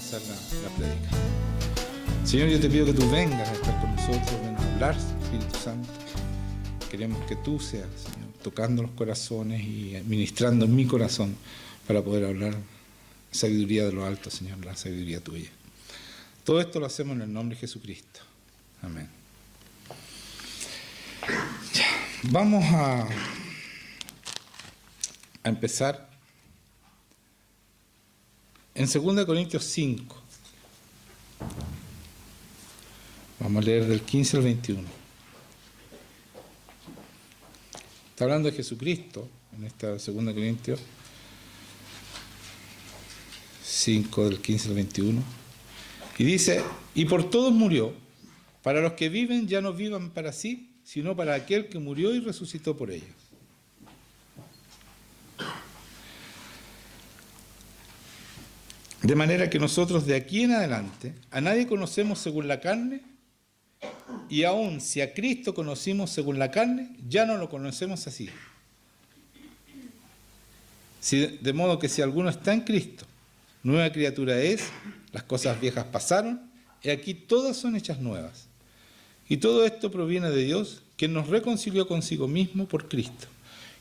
comenzar la prédica. Señor, yo te pido que tú vengas a estar con nosotros, ven a hablar, Espíritu Santo. Queremos que tú seas, Señor, tocando los corazones y ministrando en mi corazón para poder hablar sabiduría de lo alto, Señor, la sabiduría tuya. Todo esto lo hacemos en el nombre de Jesucristo. Amén. Ya, vamos a empezar en 2 Corintios 5. Vamos a leer del 15 al 21. Está hablando de Jesucristo en esta 2 Corintios 5, del 15 al 21. Y dice: y por todos murió, para los que viven ya no vivan para sí, sino para aquel que murió y resucitó por ellos. De manera que nosotros de aquí en adelante a nadie conocemos según la carne, y aun si a Cristo conocimos según la carne, ya no lo conocemos así. De modo que si alguno está en Cristo, nueva criatura es, las cosas viejas pasaron, y aquí todas son hechas nuevas. Y todo esto proviene de Dios, quien nos reconcilió consigo mismo por Cristo,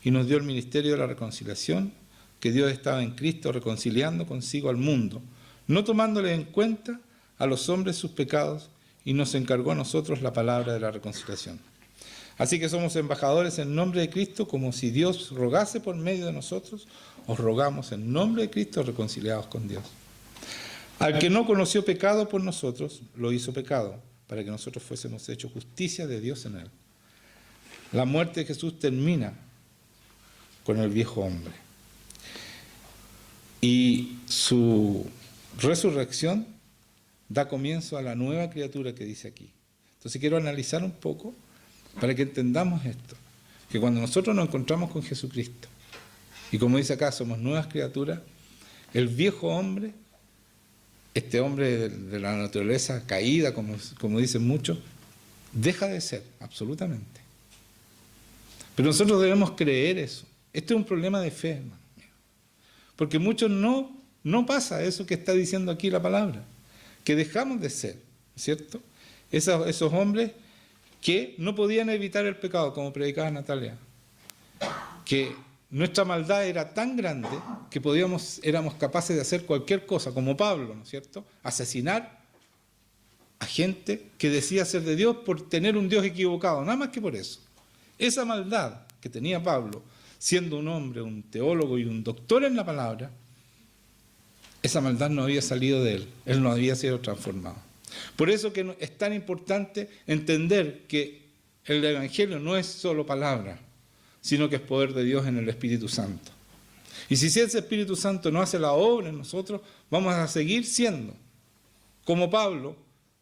y nos dio el ministerio de la reconciliación, que Dios estaba en Cristo reconciliando consigo al mundo, no tomándole en cuenta a los hombres sus pecados, y nos encargó a nosotros la palabra de la reconciliación. Así que somos embajadores en nombre de Cristo, como si Dios rogase por medio de nosotros, os rogamos en nombre de Cristo reconciliados con Dios. Al que no conoció pecado por nosotros, lo hizo pecado, para que nosotros fuésemos hechos justicia de Dios en él. La muerte de Jesús termina con el viejo hombre. Y su resurrección da comienzo a la nueva criatura que dice aquí. Entonces quiero analizar un poco para que entendamos esto, que cuando nosotros nos encontramos con Jesucristo, y como dice acá, somos nuevas criaturas, el viejo hombre, este hombre de la naturaleza caída, como dicen muchos, deja de ser, absolutamente. Pero nosotros debemos creer eso. Este es un problema de fe, hermano. Porque muchos no pasa eso que está diciendo aquí la palabra, que dejamos de ser, ¿cierto? Esos hombres que no podían evitar el pecado, como predicaba Natalia, que nuestra maldad era tan grande que éramos capaces de hacer cualquier cosa, como Pablo, ¿no es cierto? Asesinar a gente que decía ser de Dios por tener un Dios equivocado, nada más que por eso. Esa maldad que tenía Pablo, siendo un hombre, un teólogo y un doctor en la palabra, esa maldad no había salido de él no había sido transformado. Por eso que es tan importante entender que el Evangelio no es solo palabra, sino que es poder de Dios en el Espíritu Santo. Y si ese Espíritu Santo no hace la obra en nosotros, vamos a seguir siendo, como Pablo,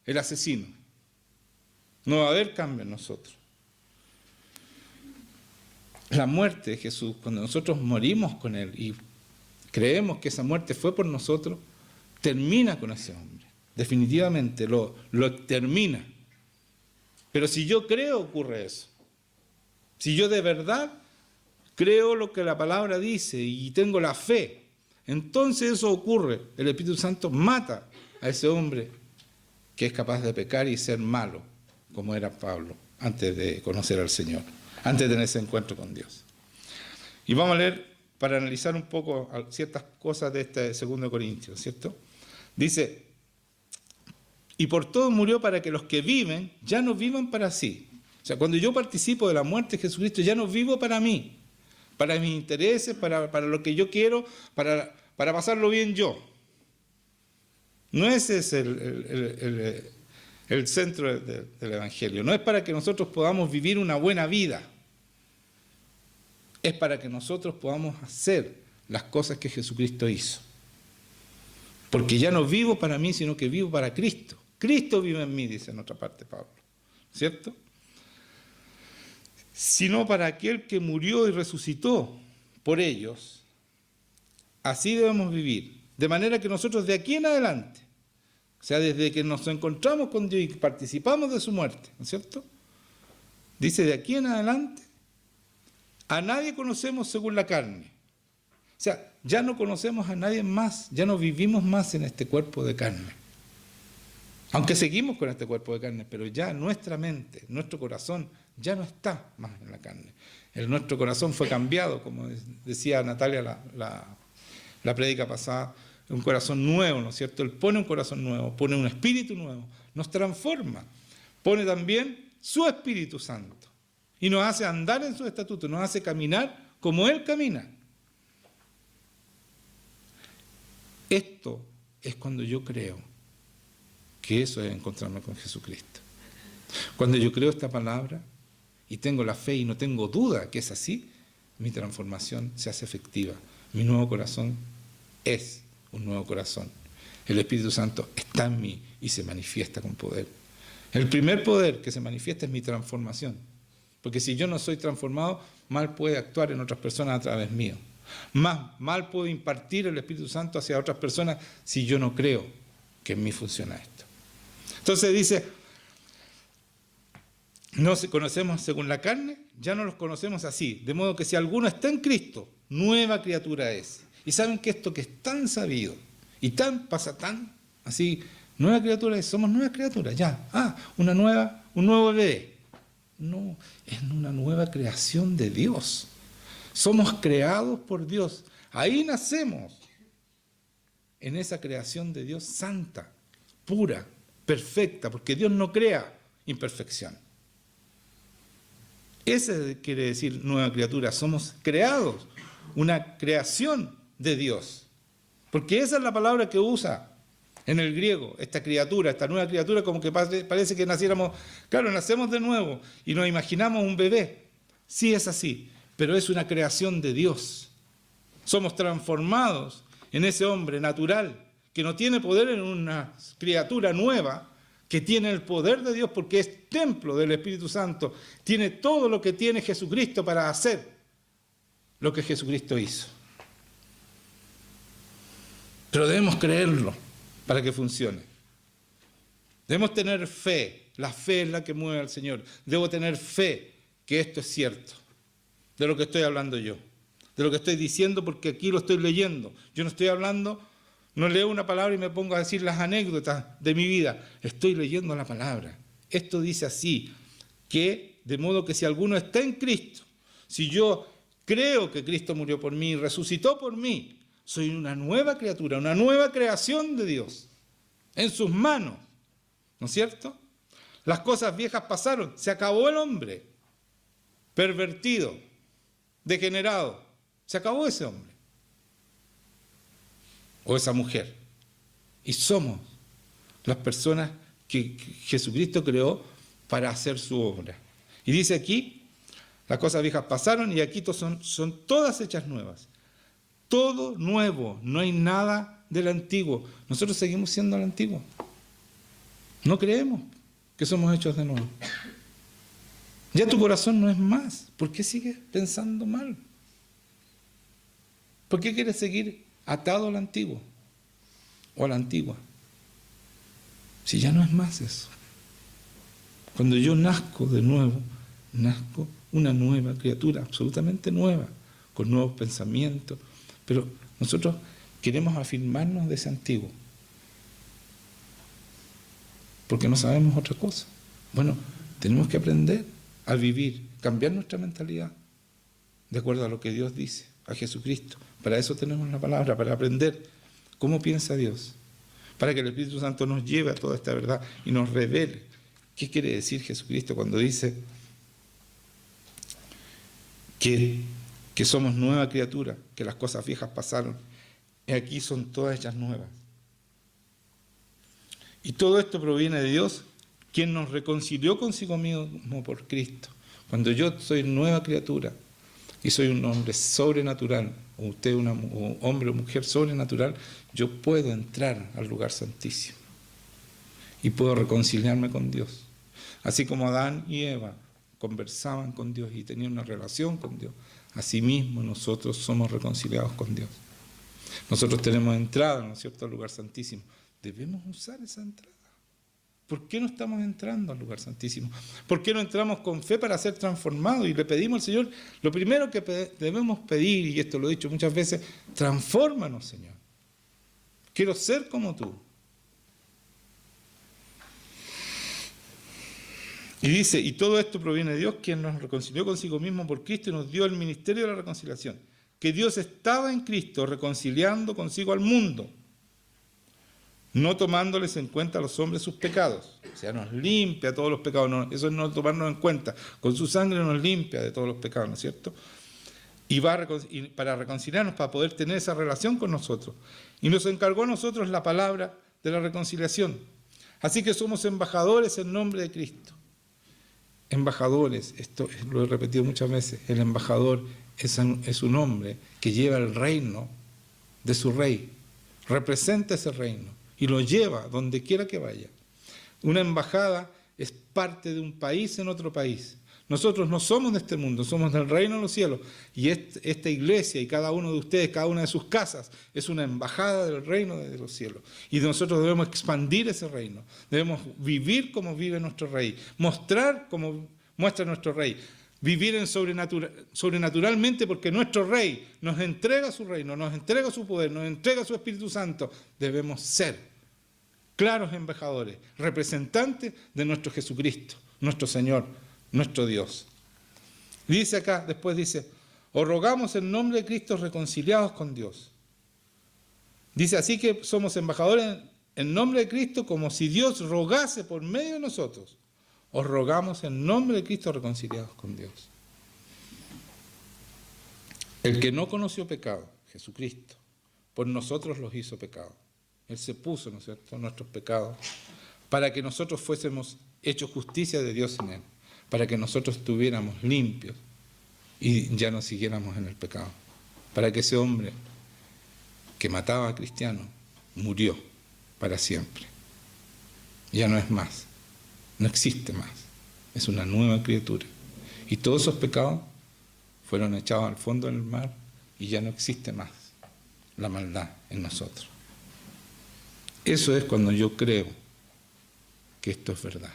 el asesino. No va a haber cambio en nosotros. La muerte de Jesús, cuando nosotros morimos con Él y creemos que esa muerte fue por nosotros, termina con ese hombre. Definitivamente lo termina. Pero si yo creo, ocurre eso. Si yo de verdad creo lo que la palabra dice y tengo la fe, entonces eso ocurre. El Espíritu Santo mata a ese hombre que es capaz de pecar y ser malo, como era Pablo, antes de conocer al Señor, antes de tener ese encuentro con Dios. Y vamos a leer para analizar un poco ciertas cosas de este 2 Corintios, ¿cierto? Dice: y por todo murió para que los que viven ya no vivan para sí. O sea, cuando yo participo de la muerte de Jesucristo, ya no vivo para mí, para mis intereses, para lo que yo quiero, para pasarlo bien yo. No ese es el centro del Evangelio. No es para que nosotros podamos vivir una buena vida. Es para que nosotros podamos hacer las cosas que Jesucristo hizo. Porque ya no vivo para mí, sino que vivo para Cristo. Cristo vive en mí, dice en otra parte Pablo. ¿Cierto? Sino para aquel que murió y resucitó por ellos. Así debemos vivir. De manera que nosotros de aquí en adelante, o sea, desde que nos encontramos con Dios y participamos de su muerte, ¿no es cierto? Dice, de aquí en adelante, a nadie conocemos según la carne. sea, ya no conocemos a nadie más, ya no vivimos más en este cuerpo de carne. Aunque seguimos con este cuerpo de carne, pero ya nuestra mente, nuestro corazón ya no está más en la carne. Nuestro corazón fue cambiado, como decía Natalia la prédica pasada, un corazón nuevo, ¿no es cierto? Él pone un corazón nuevo, pone un espíritu nuevo, nos transforma, pone también su Espíritu Santo y nos hace andar en sus estatutos, nos hace caminar como Él camina. Esto es cuando yo creo que eso es encontrarme con Jesucristo. Cuando yo creo esta palabra y tengo la fe y no tengo duda que es así, mi transformación se hace efectiva. Mi nuevo corazón es un nuevo corazón. El Espíritu Santo está en mí y se manifiesta con poder. El primer poder que se manifiesta es mi transformación. Porque si yo no soy transformado, mal puede actuar en otras personas a través mío. Mal puedo impartir el Espíritu Santo hacia otras personas si yo no creo que en mí funciona esto. Entonces dice, no se conocemos según la carne, ya no los conocemos así. De modo que si alguno está en Cristo, nueva criatura es. Y saben que esto que es tan sabido y pasa tan así, nueva criatura es, somos nuevas criaturas, ya. Un nuevo bebé. No, es una nueva creación de Dios. Somos creados por Dios. Ahí nacemos. En esa creación de Dios santa, pura, perfecta, porque Dios no crea imperfección. Ese quiere decir nueva criatura. Somos creados, una creación de Dios. Porque esa es la palabra que usa en el griego, esta criatura, esta nueva criatura, como que parece que naciéramos, claro, nacemos de nuevo y nos imaginamos un bebé. Sí es así, pero es una creación de Dios. Somos transformados en ese hombre natural que no tiene poder en una criatura nueva, que tiene el poder de Dios porque es templo del Espíritu Santo, tiene todo lo que tiene Jesucristo para hacer lo que Jesucristo hizo. Pero debemos creerlo para que funcione. Debemos tener fe. La fe es la que mueve al Señor. Debo tener fe que esto es cierto, de lo que estoy hablando yo, de lo que estoy diciendo, porque aquí lo estoy leyendo. Yo no estoy hablando, no leo una palabra y me pongo a decir las anécdotas de mi vida. Estoy leyendo la palabra. Esto dice así, que de modo que si alguno está en Cristo, si yo creo que Cristo murió por mí y resucitó por mí, soy una nueva criatura, una nueva creación de Dios, en sus manos, ¿no es cierto? Las cosas viejas pasaron, se acabó el hombre pervertido, degenerado, se acabó ese hombre o esa mujer. Y somos las personas que Jesucristo creó para hacer su obra. Y dice aquí, las cosas viejas pasaron y aquí son todas hechas nuevas. Todo nuevo, no hay nada del antiguo. Nosotros seguimos siendo el antiguo. No creemos que somos hechos de nuevo. Ya tu corazón no es más. ¿Por qué sigues pensando mal? ¿Por qué quieres seguir atado al antiguo o a la antigua? Si ya no es más eso. Cuando yo nazco de nuevo, nazco una nueva criatura, absolutamente nueva, con nuevos pensamientos. Pero nosotros queremos afirmarnos de ese antiguo, porque no sabemos otra cosa. Bueno, tenemos que aprender a vivir, cambiar nuestra mentalidad, de acuerdo a lo que Dios dice, a Jesucristo. Para eso tenemos la palabra, para aprender cómo piensa Dios, para que el Espíritu Santo nos lleve a toda esta verdad y nos revele qué quiere decir Jesucristo cuando dice que somos nueva criatura, que las cosas viejas pasaron, y aquí son todas hechas nuevas. Y todo esto proviene de Dios, quien nos reconcilió consigo mismo por Cristo. Cuando yo soy nueva criatura y soy un hombre sobrenatural, o usted un hombre o mujer sobrenatural, yo puedo entrar al lugar santísimo y puedo reconciliarme con Dios. Así como Adán y Eva conversaban con Dios y tenían una relación con Dios, asimismo nosotros somos reconciliados con Dios. Nosotros tenemos entrada, ¿no es cierto?, al lugar santísimo. Debemos usar esa entrada, ¿Por qué no estamos entrando al lugar santísimo? ¿Por qué no entramos con fe para ser transformados? Y le pedimos al Señor, lo primero que debemos pedir, y esto lo he dicho muchas veces, transfórmanos, Señor. Quiero ser como tú. Y dice, y todo esto proviene de Dios, quien nos reconcilió consigo mismo por Cristo y nos dio el ministerio de la reconciliación. Que Dios estaba en Cristo reconciliando consigo al mundo, no tomándoles en cuenta a los hombres sus pecados. O sea, nos limpia todos los pecados. No, eso es no tomarnos en cuenta. Con su sangre nos limpia de todos los pecados, ¿no es cierto? Y para reconciliarnos, para poder tener esa relación con nosotros. Y nos encargó a nosotros la palabra de la reconciliación. Así que somos embajadores en nombre de Cristo. Embajadores, esto lo he repetido muchas veces, el embajador es un hombre que lleva el reino de su rey, representa ese reino y lo lleva donde quiera que vaya. Una embajada es parte de un país en otro país. Nosotros no somos de este mundo, somos del reino de los cielos. Y esta iglesia y cada uno de ustedes, cada una de sus casas, es una embajada del reino de los cielos. Y nosotros debemos expandir ese reino. Debemos vivir como vive nuestro rey, mostrar como muestra nuestro rey. Vivir sobrenaturalmente porque nuestro rey nos entrega su reino, nos entrega su poder, nos entrega su Espíritu Santo. Debemos ser claros embajadores, representantes de nuestro Jesucristo, nuestro Señor, nuestro Dios. Dice acá, después dice, os rogamos en nombre de Cristo reconciliados con Dios. Dice, así que somos embajadores en nombre de Cristo como si Dios rogase por medio de nosotros. Os rogamos en nombre de Cristo reconciliados con Dios. El que no conoció pecado, Jesucristo, por nosotros los hizo pecado. Él se puso, ¿no es cierto?, nuestros pecados, para que nosotros fuésemos hechos justicia de Dios en Él, para que nosotros estuviéramos limpios y ya no siguiéramos en el pecado, para que ese hombre que mataba a cristianos murió para siempre. Ya no es más. No existe más, es una nueva criatura. Y todos esos pecados fueron echados al fondo del mar y ya no existe más la maldad en nosotros. Eso es cuando yo creo que esto es verdad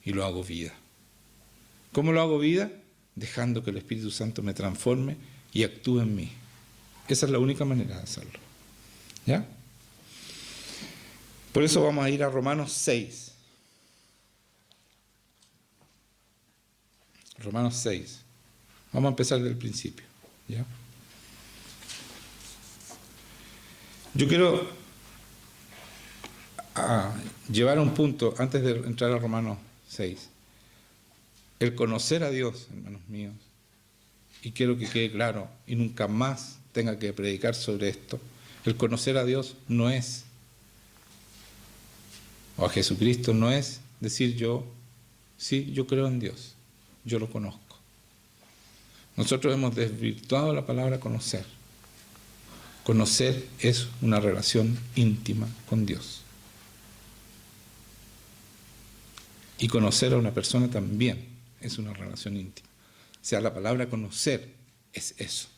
y lo hago vida. ¿Cómo lo hago vida? Dejando que el Espíritu Santo me transforme y actúe en mí. Esa es la única manera de hacerlo. ¿Ya? Por eso vamos a ir a Romanos 6. Romanos 6. Vamos a empezar desde el principio. ¿Ya? Yo quiero llevar a un punto, antes de entrar a Romanos 6, el conocer a Dios, hermanos míos, y quiero que quede claro, y nunca más tenga que predicar sobre esto, el conocer a Dios no es, o a Jesucristo no es decir yo, sí, yo creo en Dios. Yo lo conozco. Nosotros hemos desvirtuado la palabra conocer. Conocer es una relación íntima con Dios. Y conocer a una persona también es una relación íntima. O sea, la palabra conocer es eso.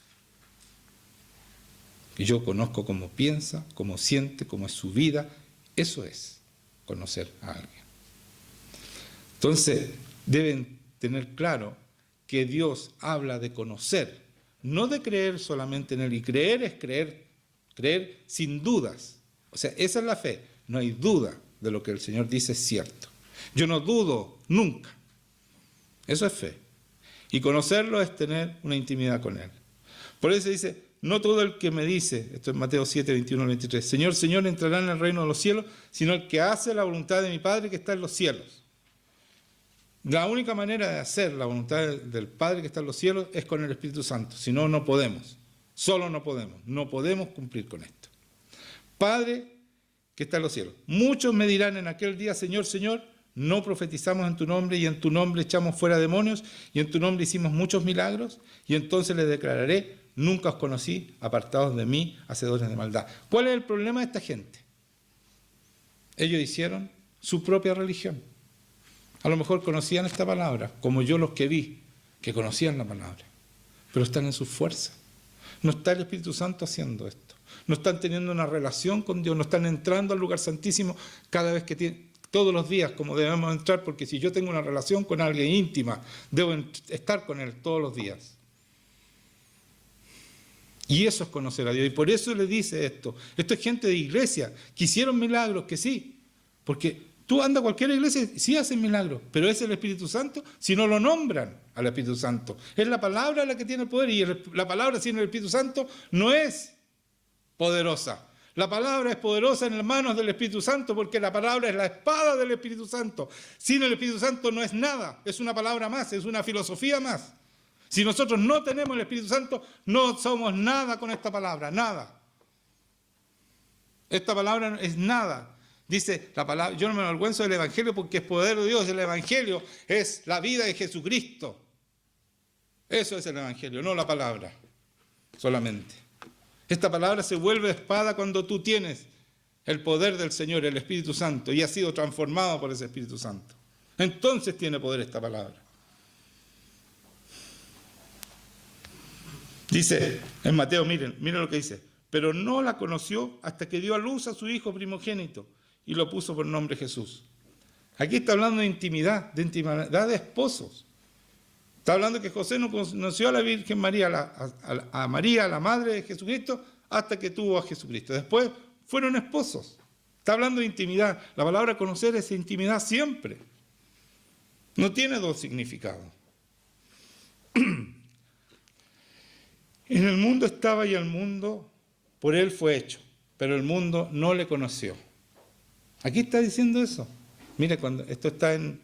Que yo conozco cómo piensa, cómo siente, cómo es su vida. Eso es conocer a alguien. Entonces, deben tener claro que Dios habla de conocer, no de creer solamente en Él. Y creer es creer sin dudas. O sea, esa es la fe. No hay duda de lo que el Señor dice es cierto. Yo no dudo nunca. Eso es fe. Y conocerlo es tener una intimidad con Él. Por eso dice, no todo el que me dice, esto es Mateo 7, 21 al 23, Señor, Señor, entrará en el reino de los cielos, sino el que hace la voluntad de mi Padre que está en los cielos. La única manera de hacer la voluntad del Padre que está en los cielos es con el Espíritu Santo. Si no, no podemos. Solo no podemos. No podemos cumplir con esto. Padre que está en los cielos. Muchos me dirán en aquel día, Señor, Señor, no profetizamos en tu nombre y en tu nombre echamos fuera demonios y en tu nombre hicimos muchos milagros. Y entonces les declararé, nunca os conocí, apartados de mí, hacedores de maldad. ¿Cuál es el problema de esta gente? Ellos hicieron su propia religión. A lo mejor conocían esta palabra, como yo los que vi, que conocían la palabra, pero están en sus fuerzas. No está el Espíritu Santo haciendo esto. No están teniendo una relación con Dios, no están entrando al lugar santísimo cada vez que todos los días como debemos entrar, porque si yo tengo una relación con alguien íntima, debo estar con él todos los días. Y eso es conocer a Dios. Y por eso le dice esto. Esto es gente de iglesia que hicieron milagros, que sí. Porque tú andas a cualquier iglesia y sí hacen milagros, pero es el Espíritu Santo si no lo nombran al Espíritu Santo. Es la palabra la que tiene el poder, y la palabra sin el Espíritu Santo no es poderosa. La palabra es poderosa en las manos del Espíritu Santo, porque la palabra es la espada del Espíritu Santo. Sin el Espíritu Santo no es nada, es una palabra más, es una filosofía más. Si nosotros no tenemos el Espíritu Santo, no somos nada con esta palabra, nada. Esta palabra es nada. Dice la palabra, yo no me avergüenzo del Evangelio porque es poder de Dios. El Evangelio es la vida de Jesucristo. Eso es el Evangelio, no la palabra solamente. Esta palabra se vuelve espada cuando tú tienes el poder del Señor, el Espíritu Santo, y has sido transformado por ese Espíritu Santo. Entonces tiene poder esta palabra. Dice en Mateo, miren lo que dice, pero no la conoció hasta que dio a luz a su hijo primogénito y lo puso por nombre Jesús. Aquí está hablando de intimidad de esposos. Está hablando que José no conoció a la Virgen María, a María, la madre de Jesucristo, hasta que tuvo a Jesucristo. Después fueron esposos. Está hablando de intimidad. La palabra conocer es intimidad siempre. No tiene dos significados. En el mundo estaba y el mundo por él fue hecho, pero el mundo no le conoció. Aquí está diciendo eso. Mire, esto está en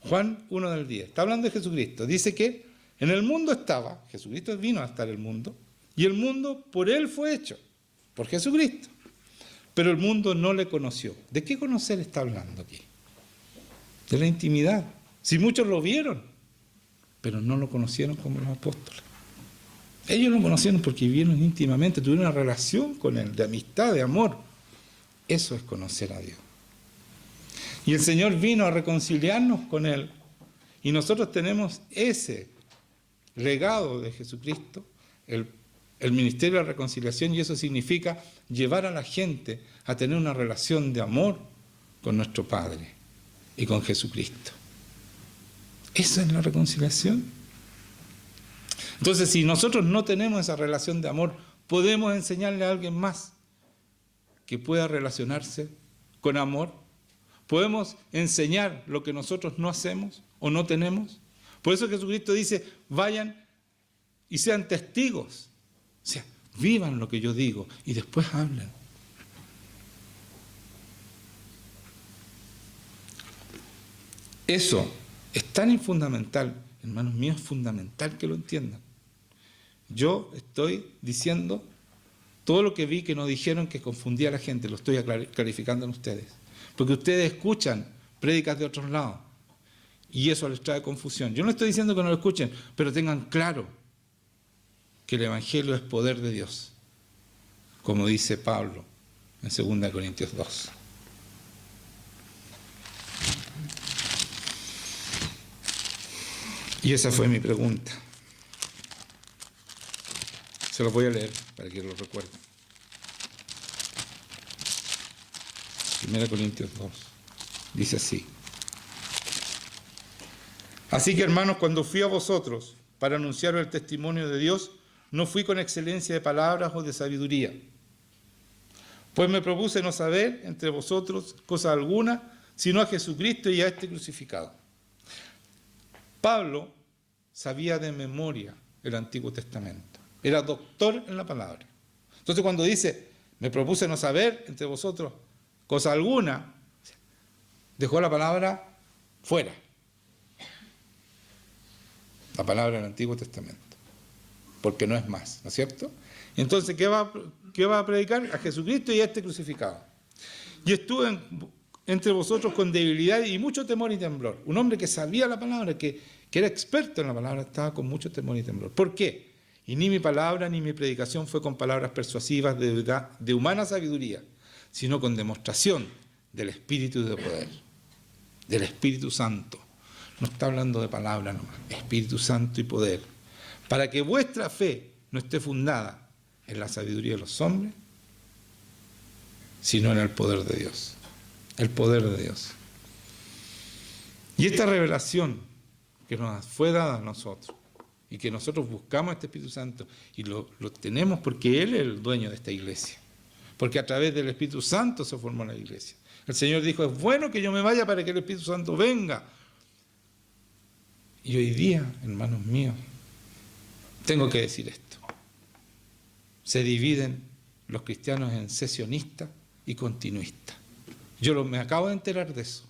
Juan 1:10. Está hablando de Jesucristo. Dice que en el mundo estaba, Jesucristo vino a estar en el mundo, y el mundo por él fue hecho, por Jesucristo. Pero el mundo no le conoció. ¿De qué conocer está hablando aquí? De la intimidad. Si muchos lo vieron, pero no lo conocieron como los apóstoles. Ellos lo conocieron porque vivieron íntimamente, tuvieron una relación con él, de amistad, de amor. Eso es conocer a Dios. Y el Señor vino a reconciliarnos con él. Y nosotros tenemos ese legado de Jesucristo, el ministerio de la reconciliación, y eso significa llevar a la gente a tener una relación de amor con nuestro Padre y con Jesucristo. Eso es la reconciliación. Entonces, si nosotros no tenemos esa relación de amor, podemos enseñarle a alguien más que pueda relacionarse con amor. Podemos enseñar lo que nosotros no hacemos o no tenemos. Por eso Jesucristo dice, vayan y sean testigos. O sea, vivan lo que yo digo y después hablen. Eso es tan fundamental, hermanos míos, es fundamental que lo entiendan. Yo estoy diciendo todo lo que vi que no dijeron, que confundía a la gente, lo estoy clarificando en ustedes. Porque ustedes escuchan prédicas de otros lados y eso les trae confusión. Yo no estoy diciendo que no lo escuchen, pero tengan claro que el Evangelio es poder de Dios, como dice Pablo en 2 Corintios 2. Y esa fue mi pregunta. Se lo voy a leer para que lo recuerden. 1 Corintios 2. Dice así. Así que, hermanos, cuando fui a vosotros para anunciar el testimonio de Dios, no fui con excelencia de palabras o de sabiduría. Pues me propuse no saber entre vosotros cosa alguna, sino a Jesucristo y a este crucificado. Pablo sabía de memoria el Antiguo Testamento. Era doctor en la palabra. Entonces cuando dice, me propuse no saber entre vosotros cosa alguna, dejó la palabra fuera. La palabra del Antiguo Testamento. Porque no es más, ¿no es cierto? Entonces, ¿qué va a predicar? A Jesucristo y a este crucificado. Y estuve entre vosotros con debilidad y mucho temor y temblor. Un hombre que sabía la palabra, que era experto en la palabra, estaba con mucho temor y temblor. ¿Por qué? Y ni mi palabra ni mi predicación fue con palabras persuasivas de humana sabiduría, sino con demostración del Espíritu y de poder, del Espíritu Santo. No está hablando de palabra nomás, Espíritu Santo y poder. Para que vuestra fe no esté fundada en la sabiduría de los hombres, sino en el poder de Dios. El poder de Dios. Y esta revelación que nos fue dada a nosotros, y que nosotros buscamos este Espíritu Santo, y lo tenemos porque Él es el dueño de esta iglesia. Porque a través del Espíritu Santo se formó la iglesia. El Señor dijo, es bueno que yo me vaya para que el Espíritu Santo venga. Y hoy día, hermanos míos, tengo que decir esto. Se dividen los cristianos en sesionistas y continuistas. Yo me acabo de enterar de eso.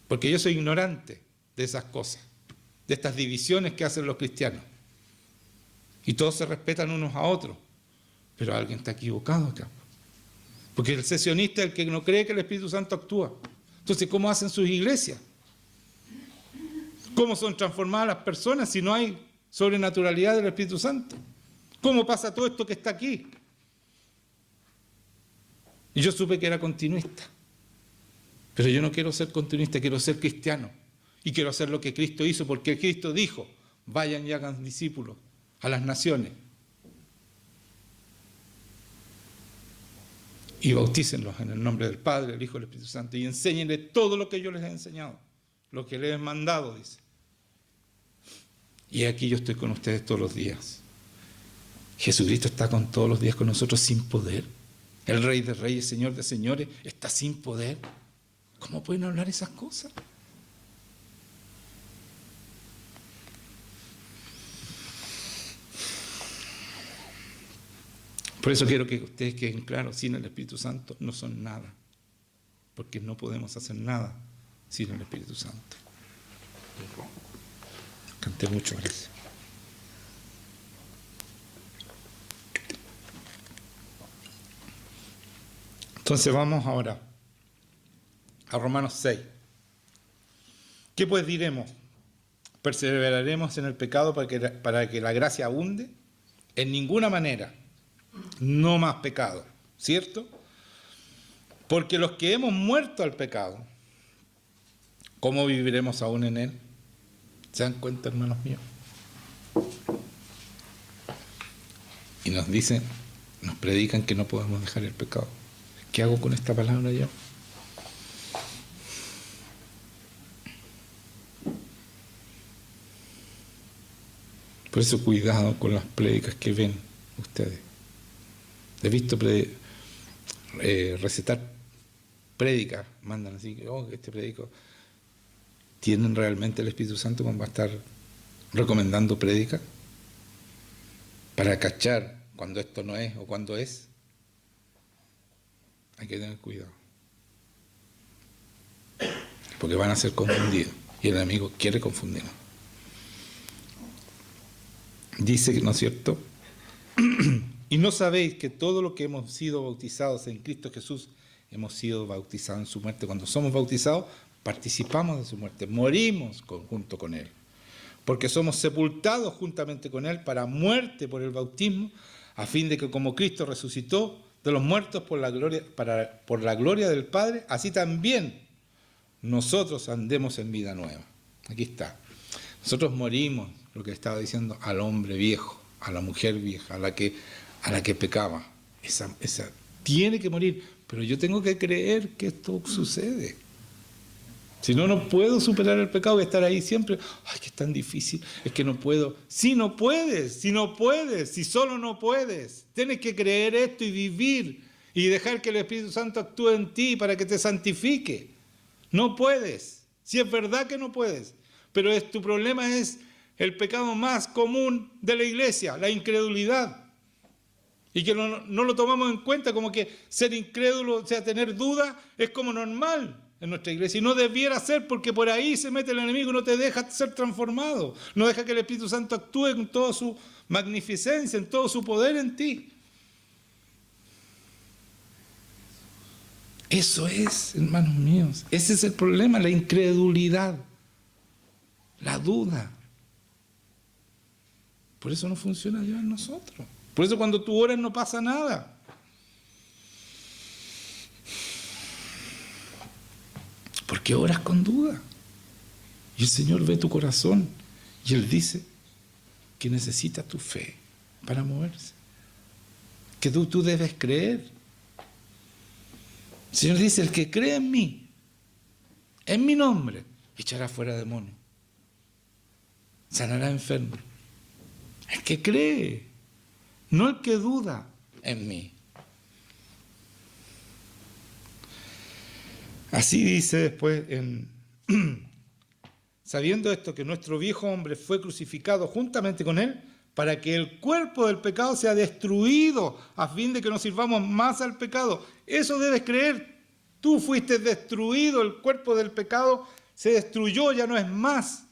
Porque yo soy ignorante de esas cosas, de estas divisiones que hacen los cristianos. Y todos se respetan unos a otros. Pero alguien está equivocado acá. Porque el sesionista es el que no cree que el Espíritu Santo actúa. Entonces, ¿cómo hacen sus iglesias? ¿Cómo son transformadas las personas si no hay sobrenaturalidad del Espíritu Santo? ¿Cómo pasa todo esto que está aquí? Y yo supe que era continuista. Pero yo no quiero ser continuista, quiero ser cristiano. Y quiero hacer lo que Cristo hizo, porque Cristo dijo, vayan y hagan discípulos a las naciones. Y bautícenlos en el nombre del Padre, del Hijo y del Espíritu Santo. Y enséñenle todo lo que yo les he enseñado. Lo que les he mandado, dice. Y aquí yo estoy con ustedes todos los días. Jesucristo está todos los días con nosotros sin poder. El Rey de Reyes, Señor de Señores, está sin poder. ¿Cómo pueden hablar esas cosas? Por eso quiero que ustedes queden claros, sin el Espíritu Santo no son nada, porque no podemos hacer nada sin el Espíritu Santo. Canté mucho, parece. Entonces vamos ahora a Romanos 6. ¿Qué pues diremos? ¿Perseveraremos en el pecado para que la gracia abunde? En ninguna manera. No más pecado, ¿cierto? Porque los que hemos muerto al pecado, ¿cómo viviremos aún en él? ¿Se dan cuenta, hermanos míos? Y nos dicen, nos predican que no podemos dejar el pecado. ¿Qué hago con esta palabra yo? Por eso cuidado con las prédicas que ven ustedes. He visto recetar prédicas, mandan así, este prédico, ¿tienen realmente el Espíritu Santo cuando va a estar recomendando prédicas? Para cachar cuando esto no es o cuando es. Hay que tener cuidado. Porque van a ser confundidos y el enemigo quiere confundirnos. Dice, ¿no es cierto? Y no sabéis que todo lo que hemos sido bautizados en Cristo Jesús, hemos sido bautizados en su muerte. Cuando somos bautizados, participamos de su muerte, morimos junto con Él. Porque somos sepultados juntamente con Él para muerte por el bautismo, a fin de que como Cristo resucitó de los muertos por la gloria del Padre, así también nosotros andemos en vida nueva. Aquí está. Nosotros morimos, lo que estaba diciendo, al hombre viejo, a la mujer vieja, a la que pecaba. Esa tiene que morir, pero yo tengo que creer que esto sucede. Si no, no puedo superar el pecado y estar ahí siempre. Ay, que es tan difícil, es que no puedo. Sí, no puedes, si solo no puedes. Tienes que creer esto y vivir y dejar que el Espíritu Santo actúe en ti para que te santifique. No puedes, si es verdad que no puedes, pero tu problema es el pecado más común de la iglesia, la incredulidad. Y que no lo tomamos en cuenta, como que ser incrédulo, o sea, tener dudas, es como normal en nuestra iglesia. Y no debiera ser, porque por ahí se mete el enemigo y no te deja ser transformado. No deja que el Espíritu Santo actúe en toda su magnificencia, en todo su poder en ti. Eso es, hermanos míos, ese es el problema, la incredulidad, la duda. Por eso no funciona Dios en nosotros. Por eso cuando tú oras no pasa nada. Porque oras con duda. Y el Señor ve tu corazón. Y Él dice que necesita tu fe para moverse. Que tú debes creer. El Señor dice, el que cree en mí, en mi nombre, echará fuera demonios, sanará enfermos. El que cree, no el que duda en mí. Así dice después, sabiendo esto, que nuestro viejo hombre fue crucificado juntamente con él, para que el cuerpo del pecado sea destruido, a fin de que no sirvamos más al pecado. Eso debes creer. Tú fuiste destruido, el cuerpo del pecado se destruyó, ya no es más.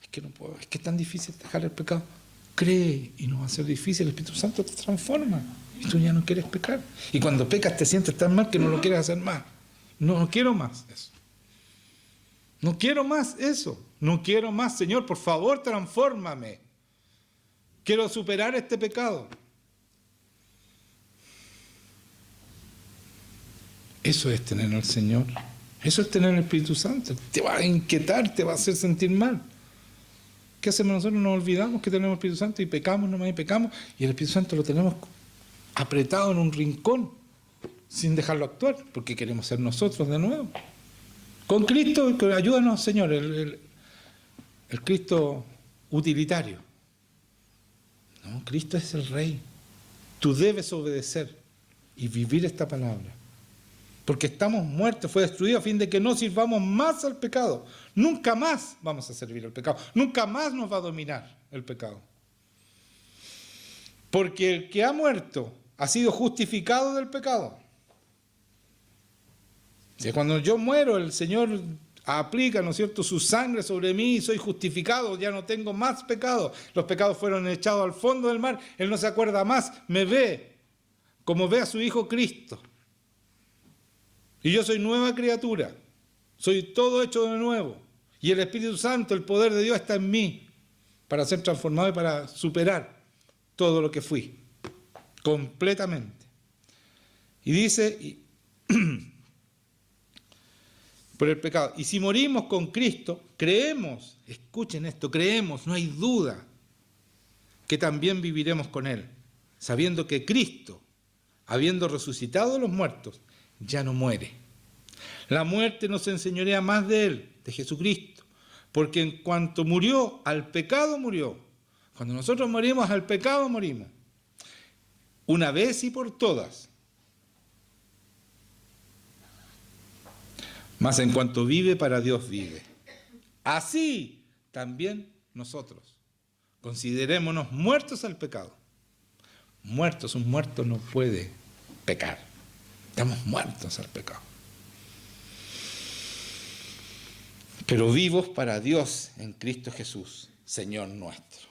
Es que no puedo, es que es tan difícil dejar el pecado. Cree y no va a ser difícil, el Espíritu Santo te transforma y tú ya no quieres pecar. Y cuando pecas te sientes tan mal que no lo quieres hacer más. No quiero más eso. No quiero más eso. No quiero más, Señor, por favor, transfórmame. Quiero superar este pecado. Eso es tener al Señor. Eso es tener el Espíritu Santo. Te va a inquietar, te va a hacer sentir mal. ¿Qué hacemos nosotros? Nos olvidamos que tenemos el Espíritu Santo y pecamos nomás y pecamos. Y el Espíritu Santo lo tenemos apretado en un rincón sin dejarlo actuar, porque queremos ser nosotros de nuevo. Con Cristo, ayúdanos, Señor, el Cristo utilitario. No, Cristo es el Rey. Tú debes obedecer y vivir esta palabra. Porque estamos muertos, fue destruido a fin de que no sirvamos más al pecado. Nunca más vamos a servir al pecado. Nunca más nos va a dominar el pecado. Porque el que ha muerto ha sido justificado del pecado. Si cuando yo muero, el Señor aplica, ¿no es cierto?, su sangre sobre mí y soy justificado, ya no tengo más pecado. Los pecados fueron echados al fondo del mar, Él no se acuerda más, me ve como ve a su Hijo Cristo. Y yo soy nueva criatura, soy todo hecho de nuevo. Y el Espíritu Santo, el poder de Dios está en mí para ser transformado y para superar todo lo que fui, completamente. Y dice, por el pecado. Y si morimos con Cristo, creemos, escuchen esto, creemos, no hay duda, que también viviremos con Él, sabiendo que Cristo, habiendo resucitado a los muertos, ya no muere. La muerte no se enseñorea más de Él, de Jesucristo, porque en cuanto murió, al pecado murió. Cuando nosotros morimos, al pecado morimos. Una vez y por todas. Mas en cuanto vive, para Dios vive. Así también nosotros. Considerémonos muertos al pecado. Muertos, un muerto no puede pecar. Estamos muertos al pecado. Pero vivos para Dios en Cristo Jesús, Señor nuestro.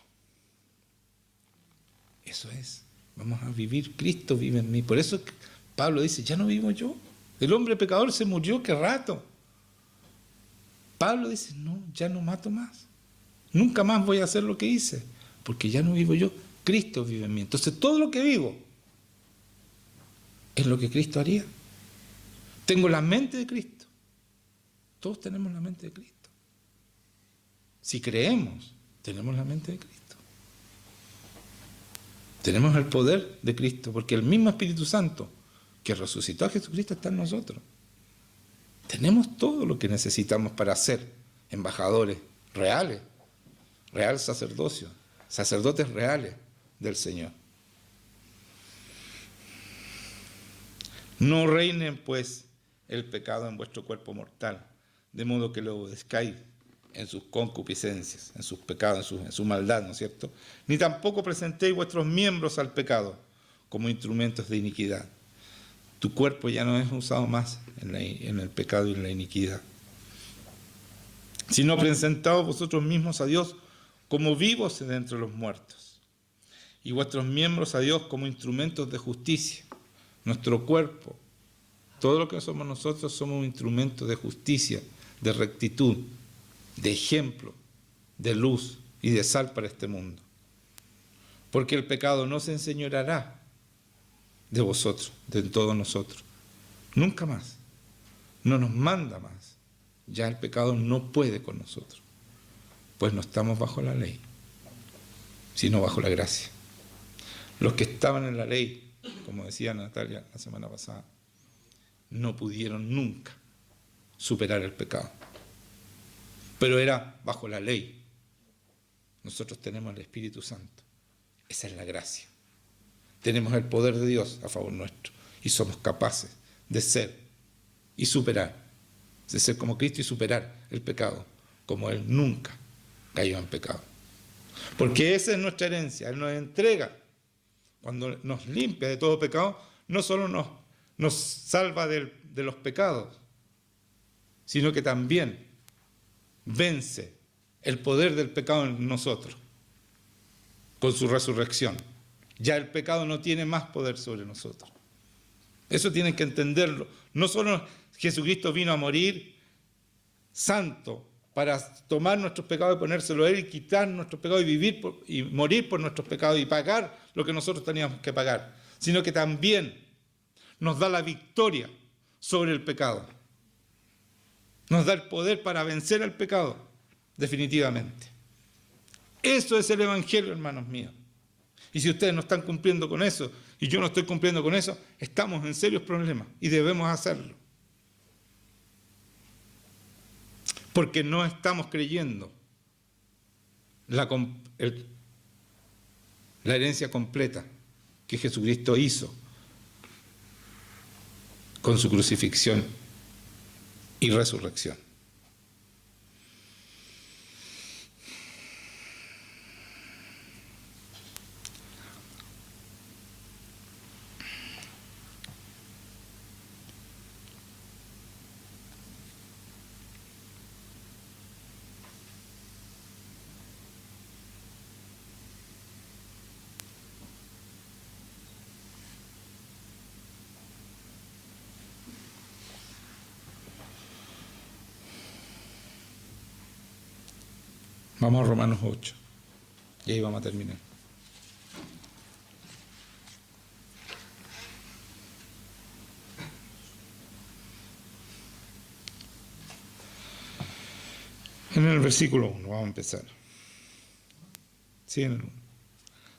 Eso es. Vamos a vivir. Cristo vive en mí. Por eso Pablo dice, ya no vivo yo. El hombre pecador se murió, ¿qué rato? Pablo dice, no, ya no mato más. Nunca más voy a hacer lo que hice, porque ya no vivo yo, Cristo vive en mí. Entonces todo lo que vivo es lo que Cristo haría. Tengo la mente de Cristo. Todos tenemos la mente de Cristo. Si creemos, tenemos la mente de Cristo. Tenemos el poder de Cristo, porque el mismo Espíritu Santo que resucitó a Jesucristo está en nosotros. Tenemos todo lo que necesitamos para ser embajadores reales, real sacerdocio, sacerdotes reales del Señor. No reinen pues el pecado en vuestro cuerpo mortal, de modo que lo obedezcáis en sus concupiscencias, en sus pecados, en su maldad, ¿no es cierto? Ni tampoco presentéis vuestros miembros al pecado como instrumentos de iniquidad. Tu cuerpo ya no es usado más en el pecado y en la iniquidad, sino presentaos vosotros mismos a Dios como vivos de entre los muertos, y vuestros miembros a Dios como instrumentos de justicia. Nuestro cuerpo, todo lo que somos nosotros, somos instrumentos de justicia, de rectitud, de ejemplo, de luz y de sal para este mundo. Porque el pecado no se enseñoreará de vosotros, de todos nosotros. Nunca más. No nos manda más. Ya el pecado no puede con nosotros. Pues no estamos bajo la ley, sino bajo la gracia. Los que estaban en la ley, como decía Natalia la semana pasada, no pudieron nunca superar el pecado. pero era bajo la ley. Nosotros tenemos el Espíritu Santo. Esa es la gracia. Tenemos el poder de Dios a favor nuestro y somos capaces de ser y superar, de ser como Cristo y superar el pecado, como Él nunca cayó en pecado. Porque esa es nuestra herencia. Él nos entrega, cuando nos limpia de todo pecado, no solo nos salva de los pecados, sino que también vence el poder del pecado en nosotros con su resurrección. Ya el pecado no tiene más poder sobre nosotros. Eso tienen que entenderlo. No solo Jesucristo vino a morir santo para tomar nuestros pecados y ponérselo a Él y quitar nuestros pecados y vivir y morir por nuestros pecados y pagar lo que nosotros teníamos que pagar, sino que también nos da la victoria sobre el pecado. Nos da el poder para vencer al pecado, definitivamente. Eso es el Evangelio, hermanos míos. Y si ustedes no están cumpliendo con eso, y yo no estoy cumpliendo con eso, estamos en serios problemas y debemos hacerlo. Porque no estamos creyendo la herencia completa que Jesucristo hizo con su crucifixión y resurrección. Vamos a Romanos 8 y ahí vamos a terminar. En el versículo 1, vamos a empezar. Sí, en el 1.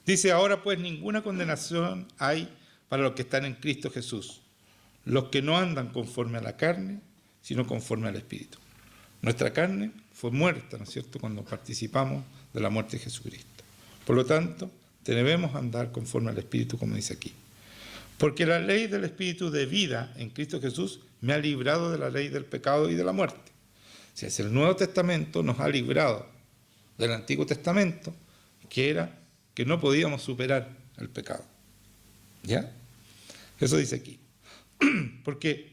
Dice, ahora pues ninguna condenación hay para los que están en Cristo Jesús, los que no andan conforme a la carne, sino conforme al Espíritu. Nuestra carne fue muerta, ¿no es cierto?, cuando participamos de la muerte de Jesucristo. Por lo tanto, debemos andar conforme al Espíritu, como dice aquí. Porque la ley del Espíritu de vida en Cristo Jesús me ha librado de la ley del pecado y de la muerte. O sea, el Nuevo Testamento nos ha librado del Antiguo Testamento, que era que no podíamos superar el pecado. ¿Ya? Eso dice aquí. Porque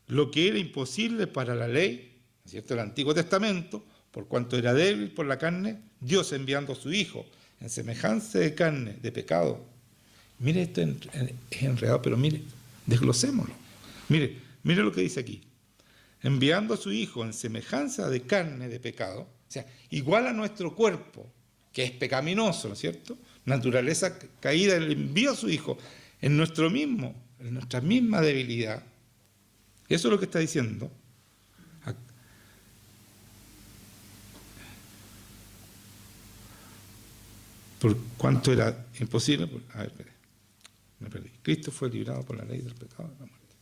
lo que era imposible para la ley, ¿no es cierto?, el Antiguo Testamento, por cuanto era débil por la carne, Dios enviando a su Hijo en semejanza de carne, de pecado. Mire, esto es enredado, pero mire, desglosémoslo. Mire lo que dice aquí. Enviando a su Hijo en semejanza de carne, de pecado, o sea, igual a nuestro cuerpo, que es pecaminoso, ¿no es cierto?, naturaleza caída, Él envió a su Hijo en nuestra misma debilidad. Eso es lo que está diciendo. Por cuanto era imposible, a ver, me perdí. Cristo fue librado por la ley del pecado y de la muerte.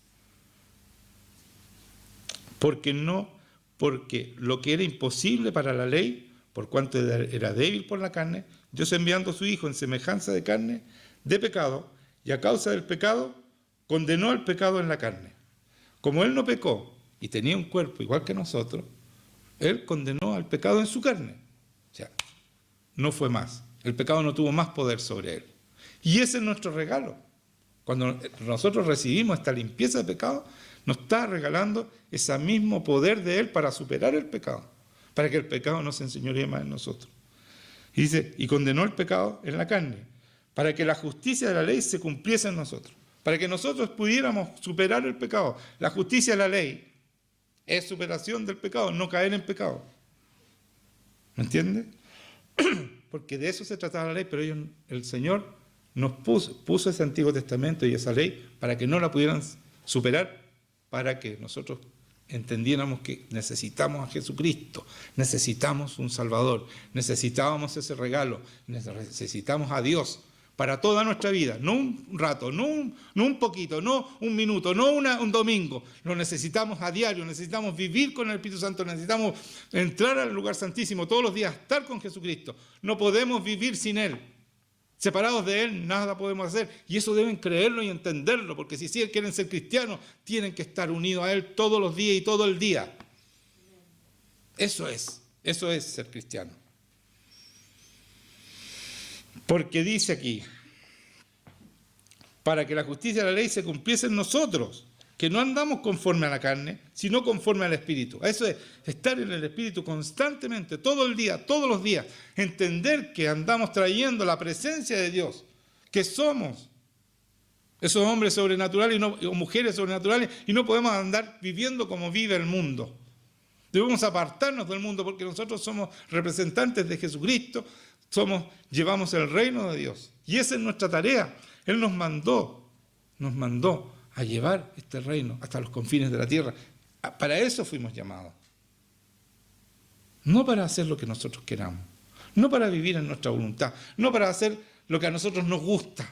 Porque lo que era imposible para la ley, por cuanto era débil por la carne, Dios enviando a su Hijo en semejanza de carne, de pecado, y a causa del pecado, condenó al pecado en la carne. Como Él no pecó y tenía un cuerpo igual que nosotros, Él condenó al pecado en su carne. O sea, no fue más. El pecado no tuvo más poder sobre Él. Y ese es nuestro regalo. Cuando nosotros recibimos esta limpieza de pecado, nos está regalando ese mismo poder de Él para superar el pecado, para que el pecado no se enseñoree más en nosotros. Y dice, y condenó el pecado en la carne, para que la justicia de la ley se cumpliese en nosotros, para que nosotros pudiéramos superar el pecado. La justicia de la ley es superación del pecado, no caer en pecado. ¿Me entiende? Porque de eso se trataba la ley, pero el Señor nos puso ese Antiguo Testamento y esa ley para que no la pudieran superar, para que nosotros entendiéramos que necesitamos a Jesucristo, necesitamos un Salvador, necesitábamos ese regalo, necesitamos a Dios para toda nuestra vida, no un rato, no un poquito, no un minuto, no un domingo. Lo necesitamos a diario, necesitamos vivir con el Espíritu Santo, necesitamos entrar al lugar santísimo todos los días, estar con Jesucristo. No podemos vivir sin Él. Separados de Él, nada podemos hacer. Y eso deben creerlo y entenderlo, porque si quieren ser cristianos, tienen que estar unidos a Él todos los días y todo el día. Eso es ser cristiano. Porque dice aquí, para que la justicia de la ley se cumpliese en nosotros, que no andamos conforme a la carne, sino conforme al Espíritu. Eso es estar en el Espíritu constantemente, todo el día, todos los días. Entender que andamos trayendo la presencia de Dios, que somos esos hombres sobrenaturales o mujeres sobrenaturales, y no podemos andar viviendo como vive el mundo. Debemos apartarnos del mundo porque nosotros somos representantes de Jesucristo, llevamos el reino de Dios. Y esa es nuestra tarea. Él nos mandó a llevar este reino hasta los confines de la tierra. Para eso fuimos llamados. No para hacer lo que nosotros queramos, no para vivir en nuestra voluntad, no para hacer lo que a nosotros nos gusta.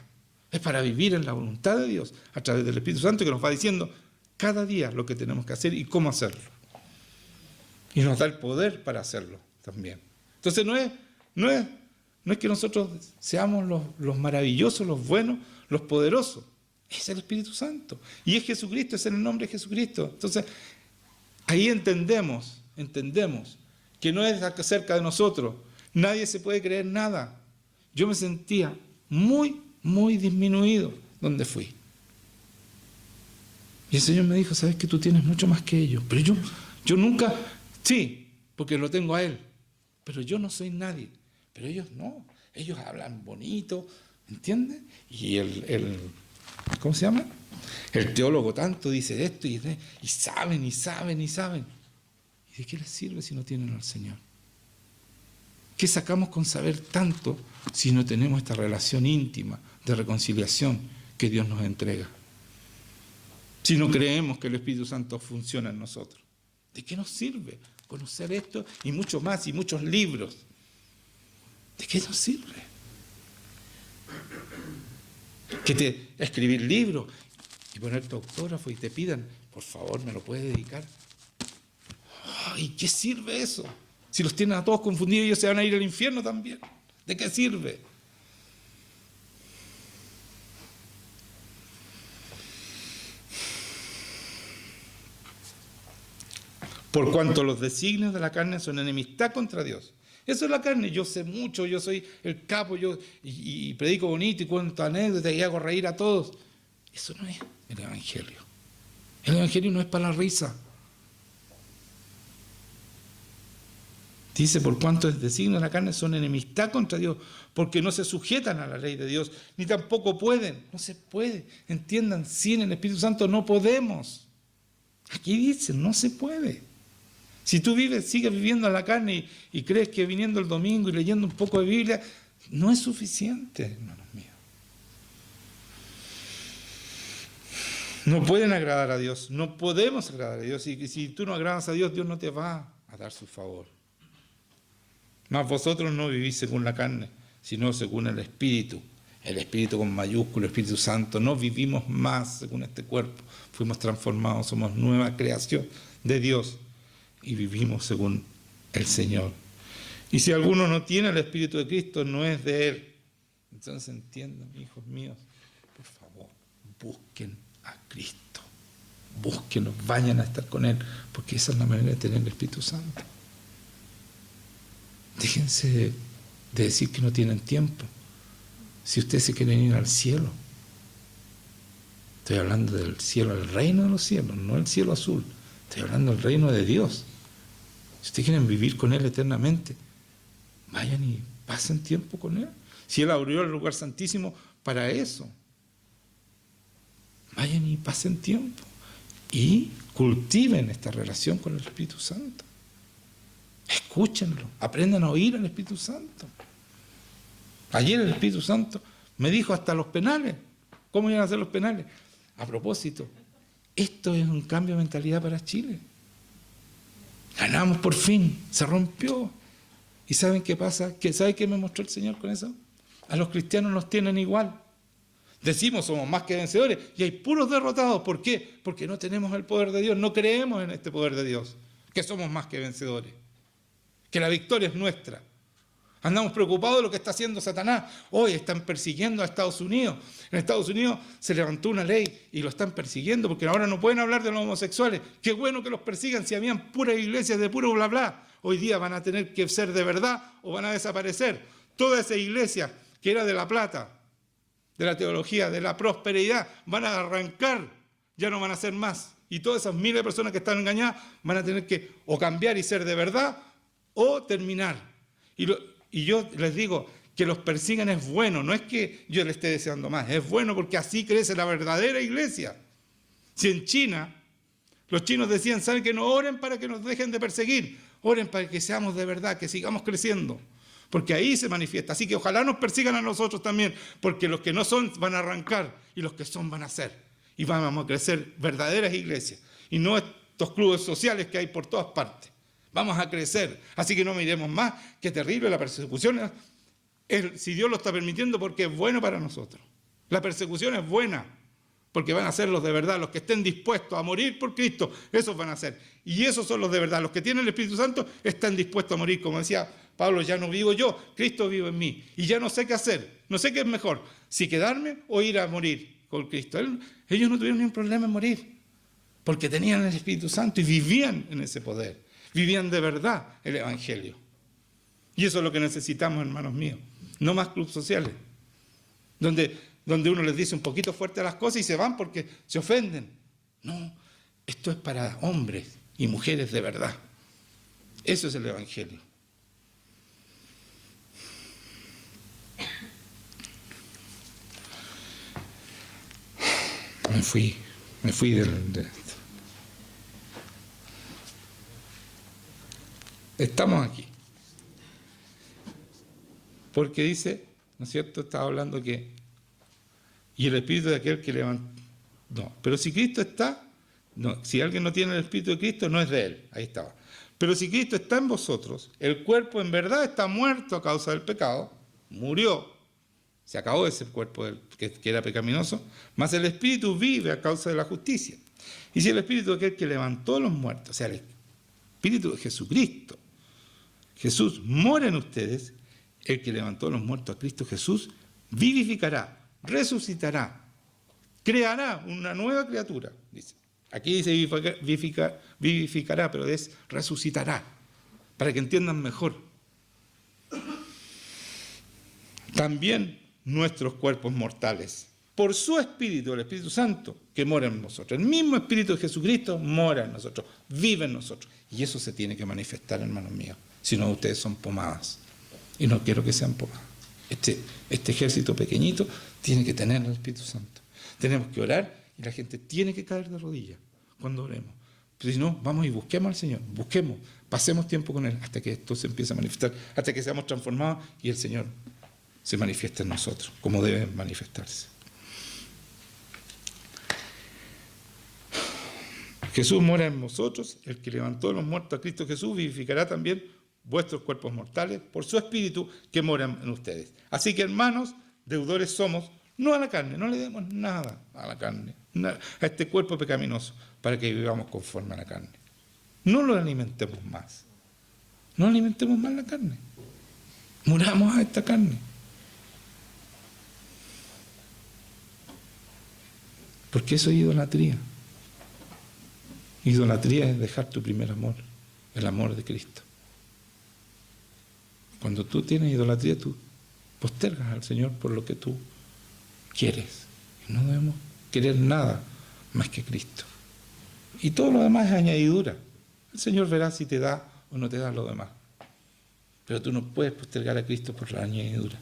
Es para vivir en la voluntad de Dios a través del Espíritu Santo, que nos va diciendo cada día lo que tenemos que hacer y cómo hacerlo. Y nos da el poder para hacerlo también. Entonces no es que nosotros seamos los maravillosos, los buenos, los poderosos. Es el Espíritu Santo. Y es Jesucristo, es en el nombre de Jesucristo. Entonces, ahí entendemos que no es acerca de nosotros. Nadie se puede creer nada. Yo me sentía muy, muy disminuido donde fui. Y el Señor me dijo, sabes que tú tienes mucho más que ellos. Pero yo nunca, sí, porque lo tengo a Él. Pero yo no soy nadie. Pero ellos no. Ellos hablan bonito, ¿entiendes? Y ¿cómo se llama? El teólogo tanto dice esto y saben. ¿Y de qué les sirve si no tienen al Señor? ¿Qué sacamos con saber tanto si no tenemos esta relación íntima de reconciliación que Dios nos entrega? Si no creemos que el Espíritu Santo funciona en nosotros. ¿De qué nos sirve conocer esto y mucho más y muchos libros? ¿De qué nos sirve? Escribir libros y poner tu autógrafo y te pidan, por favor, ¿me lo puedes dedicar? ¿Y qué sirve eso? Si los tienen a todos confundidos, ellos se van a ir al infierno también. ¿De qué sirve? Por cuanto los designios de la carne son enemistad contra Dios. Eso es la carne. Yo sé mucho, yo soy el capo, y predico bonito y cuento anécdotas y hago reír a todos. Eso no es el Evangelio. El Evangelio no es para la risa. Dice, por cuanto los designios de la carne son enemistad contra Dios, porque no se sujetan a la ley de Dios, ni tampoco pueden. No se puede. Entiendan, sin el Espíritu Santo no podemos. Aquí dice, no se puede. Si tú sigues viviendo en la carne y crees que viniendo el domingo y leyendo un poco de Biblia, no es suficiente, hermanos míos. No pueden agradar a Dios, no podemos agradar a Dios. Y si tú no agradas a Dios, Dios no te va a dar su favor. Mas vosotros no vivís según la carne, sino según el Espíritu. El Espíritu con mayúscula, el Espíritu Santo. No vivimos más según este cuerpo. Fuimos transformados, somos nueva creación de Dios. Y vivimos según el Señor. Y si alguno no tiene el Espíritu de Cristo, no es de Él. Entonces entiendan, hijos míos, por favor, busquen a Cristo. Búsquenlo, vayan a estar con Él, porque esa es la manera de tener el Espíritu Santo. Déjense de decir que no tienen tiempo. Si ustedes se quieren ir al cielo, estoy hablando del cielo, el reino de los cielos, no el cielo azul. Estoy hablando del reino de Dios. Si ustedes quieren vivir con Él eternamente, vayan y pasen tiempo con Él. Si Él abrió el lugar santísimo para eso, vayan y pasen tiempo. Y cultiven esta relación con el Espíritu Santo. Escúchenlo, aprendan a oír al Espíritu Santo. Ayer el Espíritu Santo me dijo hasta los penales. ¿Cómo iban a ser los penales? A propósito, esto es un cambio de mentalidad para Chile. Ganamos por fin, se rompió. ¿Y saben qué pasa? ¿Saben qué me mostró el Señor con eso? a los cristianos nos tienen igual. Decimos somos más que vencedores y hay puros derrotados. ¿Por qué? Porque no tenemos el poder de Dios, no creemos en este poder de Dios, que somos más que vencedores, que la victoria es nuestra. Andamos preocupados de lo que está haciendo Satanás. Hoy están persiguiendo a Estados Unidos. En Estados Unidos se levantó una ley y lo están persiguiendo porque ahora no pueden hablar de los homosexuales. Qué bueno que los persigan si habían puras iglesias de puro bla bla. Hoy día van a tener que ser de verdad o van a desaparecer. Toda esa iglesia que era de la plata, de la teología, de la prosperidad, van a arrancar, ya no van a ser más. Y todas esas miles de personas que están engañadas van a tener que o cambiar y ser de verdad o terminar. Y yo les digo, que los persigan es bueno, no es que yo le esté deseando más, es bueno porque así crece la verdadera iglesia. Si en China, los chinos decían, ¿saben que no oren para que nos dejen de perseguir? Oren para que seamos de verdad, que sigamos creciendo, porque ahí se manifiesta. Así que ojalá nos persigan a nosotros también, porque los que no son van a arrancar y los que son van a ser. Y vamos a crecer verdaderas iglesias y no estos clubes sociales que hay por todas partes. Vamos a crecer, así que no miremos más, qué terrible la persecución. Si Dios lo está permitiendo porque es bueno para nosotros. La persecución es buena, porque van a ser los de verdad, los que estén dispuestos a morir por Cristo, esos van a ser. Y esos son los de verdad, los que tienen el Espíritu Santo están dispuestos a morir. Como decía Pablo, ya no vivo yo, Cristo vive en mí. Y ya no sé qué hacer, no sé qué es mejor, si quedarme o ir a morir con Cristo. Ellos no tuvieron ningún problema en morir, porque tenían el Espíritu Santo y vivían en ese poder. Vivían de verdad el Evangelio. Y eso es lo que necesitamos, hermanos míos. No más clubes sociales, donde uno les dice un poquito fuerte las cosas y se van porque se ofenden. No, esto es para hombres y mujeres de verdad. Eso es el Evangelio. Me fui de esto. Estamos aquí. Porque dice, ¿no es cierto? Estaba hablando que, y el espíritu de aquel que levanta. No, pero si Cristo está, no, si alguien no tiene el espíritu de Cristo, no es de él. Ahí estaba. Pero si Cristo está en vosotros, el cuerpo en verdad está muerto a causa del pecado, murió, se acabó ese cuerpo que era pecaminoso, mas el espíritu vive a causa de la justicia. Y si el espíritu de aquel que levantó a los muertos, o sea, el espíritu de Jesucristo, Jesús mora en ustedes, el que levantó a los muertos a Cristo Jesús, vivificará, resucitará, creará una nueva criatura, dice. Aquí dice vivificará, pero es resucitará, para que entiendan mejor. También nuestros cuerpos mortales, por su Espíritu, el Espíritu Santo, que mora en nosotros. El mismo Espíritu de Jesucristo mora en nosotros, vive en nosotros. Y eso se tiene que manifestar, hermanos míos. Si no, ustedes son pomadas. Y no quiero que sean pomadas. Este ejército pequeñito tiene que tener el Espíritu Santo. Tenemos que orar y la gente tiene que caer de rodillas cuando oremos. Pero si no, vamos y busquemos al Señor. Busquemos, pasemos tiempo con Él hasta que esto se empiece a manifestar, hasta que seamos transformados y el Señor se manifiesta en nosotros, como debe manifestarse. Jesús mora en vosotros, el que levantó de los muertos a Cristo Jesús vivificará también vuestros cuerpos mortales por su Espíritu que mora en ustedes. Así que, hermanos, deudores somos, no a la carne, no le demos nada a la carne, a este cuerpo pecaminoso, para que vivamos conforme a la carne. No lo alimentemos más. No alimentemos más la carne. Muramos a esta carne. Porque eso es idolatría. Idolatría es dejar tu primer amor, el amor de Cristo. Cuando tú tienes idolatría, tú postergas al Señor por lo que tú quieres. Y no debemos querer nada más que Cristo. Y todo lo demás es añadidura. El Señor verá si te da o no te da lo demás. Pero tú no puedes postergar a Cristo por la añadidura.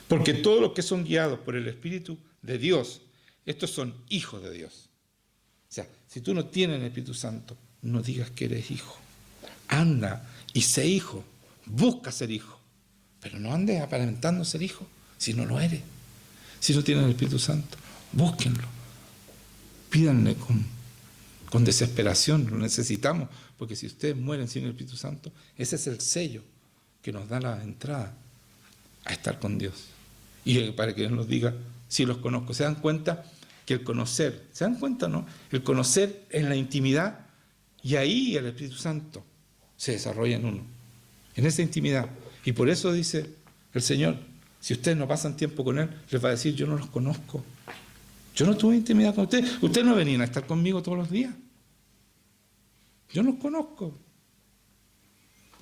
Porque todos los que son guiados por el Espíritu de Dios, estos son hijos de Dios. O sea, si tú no tienes el Espíritu Santo, no digas que eres hijo. Anda y sé hijo, busca ser hijo. Pero no andes aparentando ser hijo si no lo eres. Si no tienes el Espíritu Santo, búsquenlo. Pídanle con desesperación, lo necesitamos. Porque si ustedes mueren sin el Espíritu Santo, ese es el sello que nos da la entrada a estar con Dios. Y para que Dios nos diga, si los conozco. ¿Se dan cuenta que el conocer, se dan cuenta, no? El conocer en la intimidad, y ahí el Espíritu Santo se desarrolla en uno, en esa intimidad. Y por eso dice el Señor, si ustedes no pasan tiempo con Él, les va a decir, yo no los conozco. Yo no tuve intimidad con ustedes. Ustedes no venían a estar conmigo todos los días. Yo no los conozco.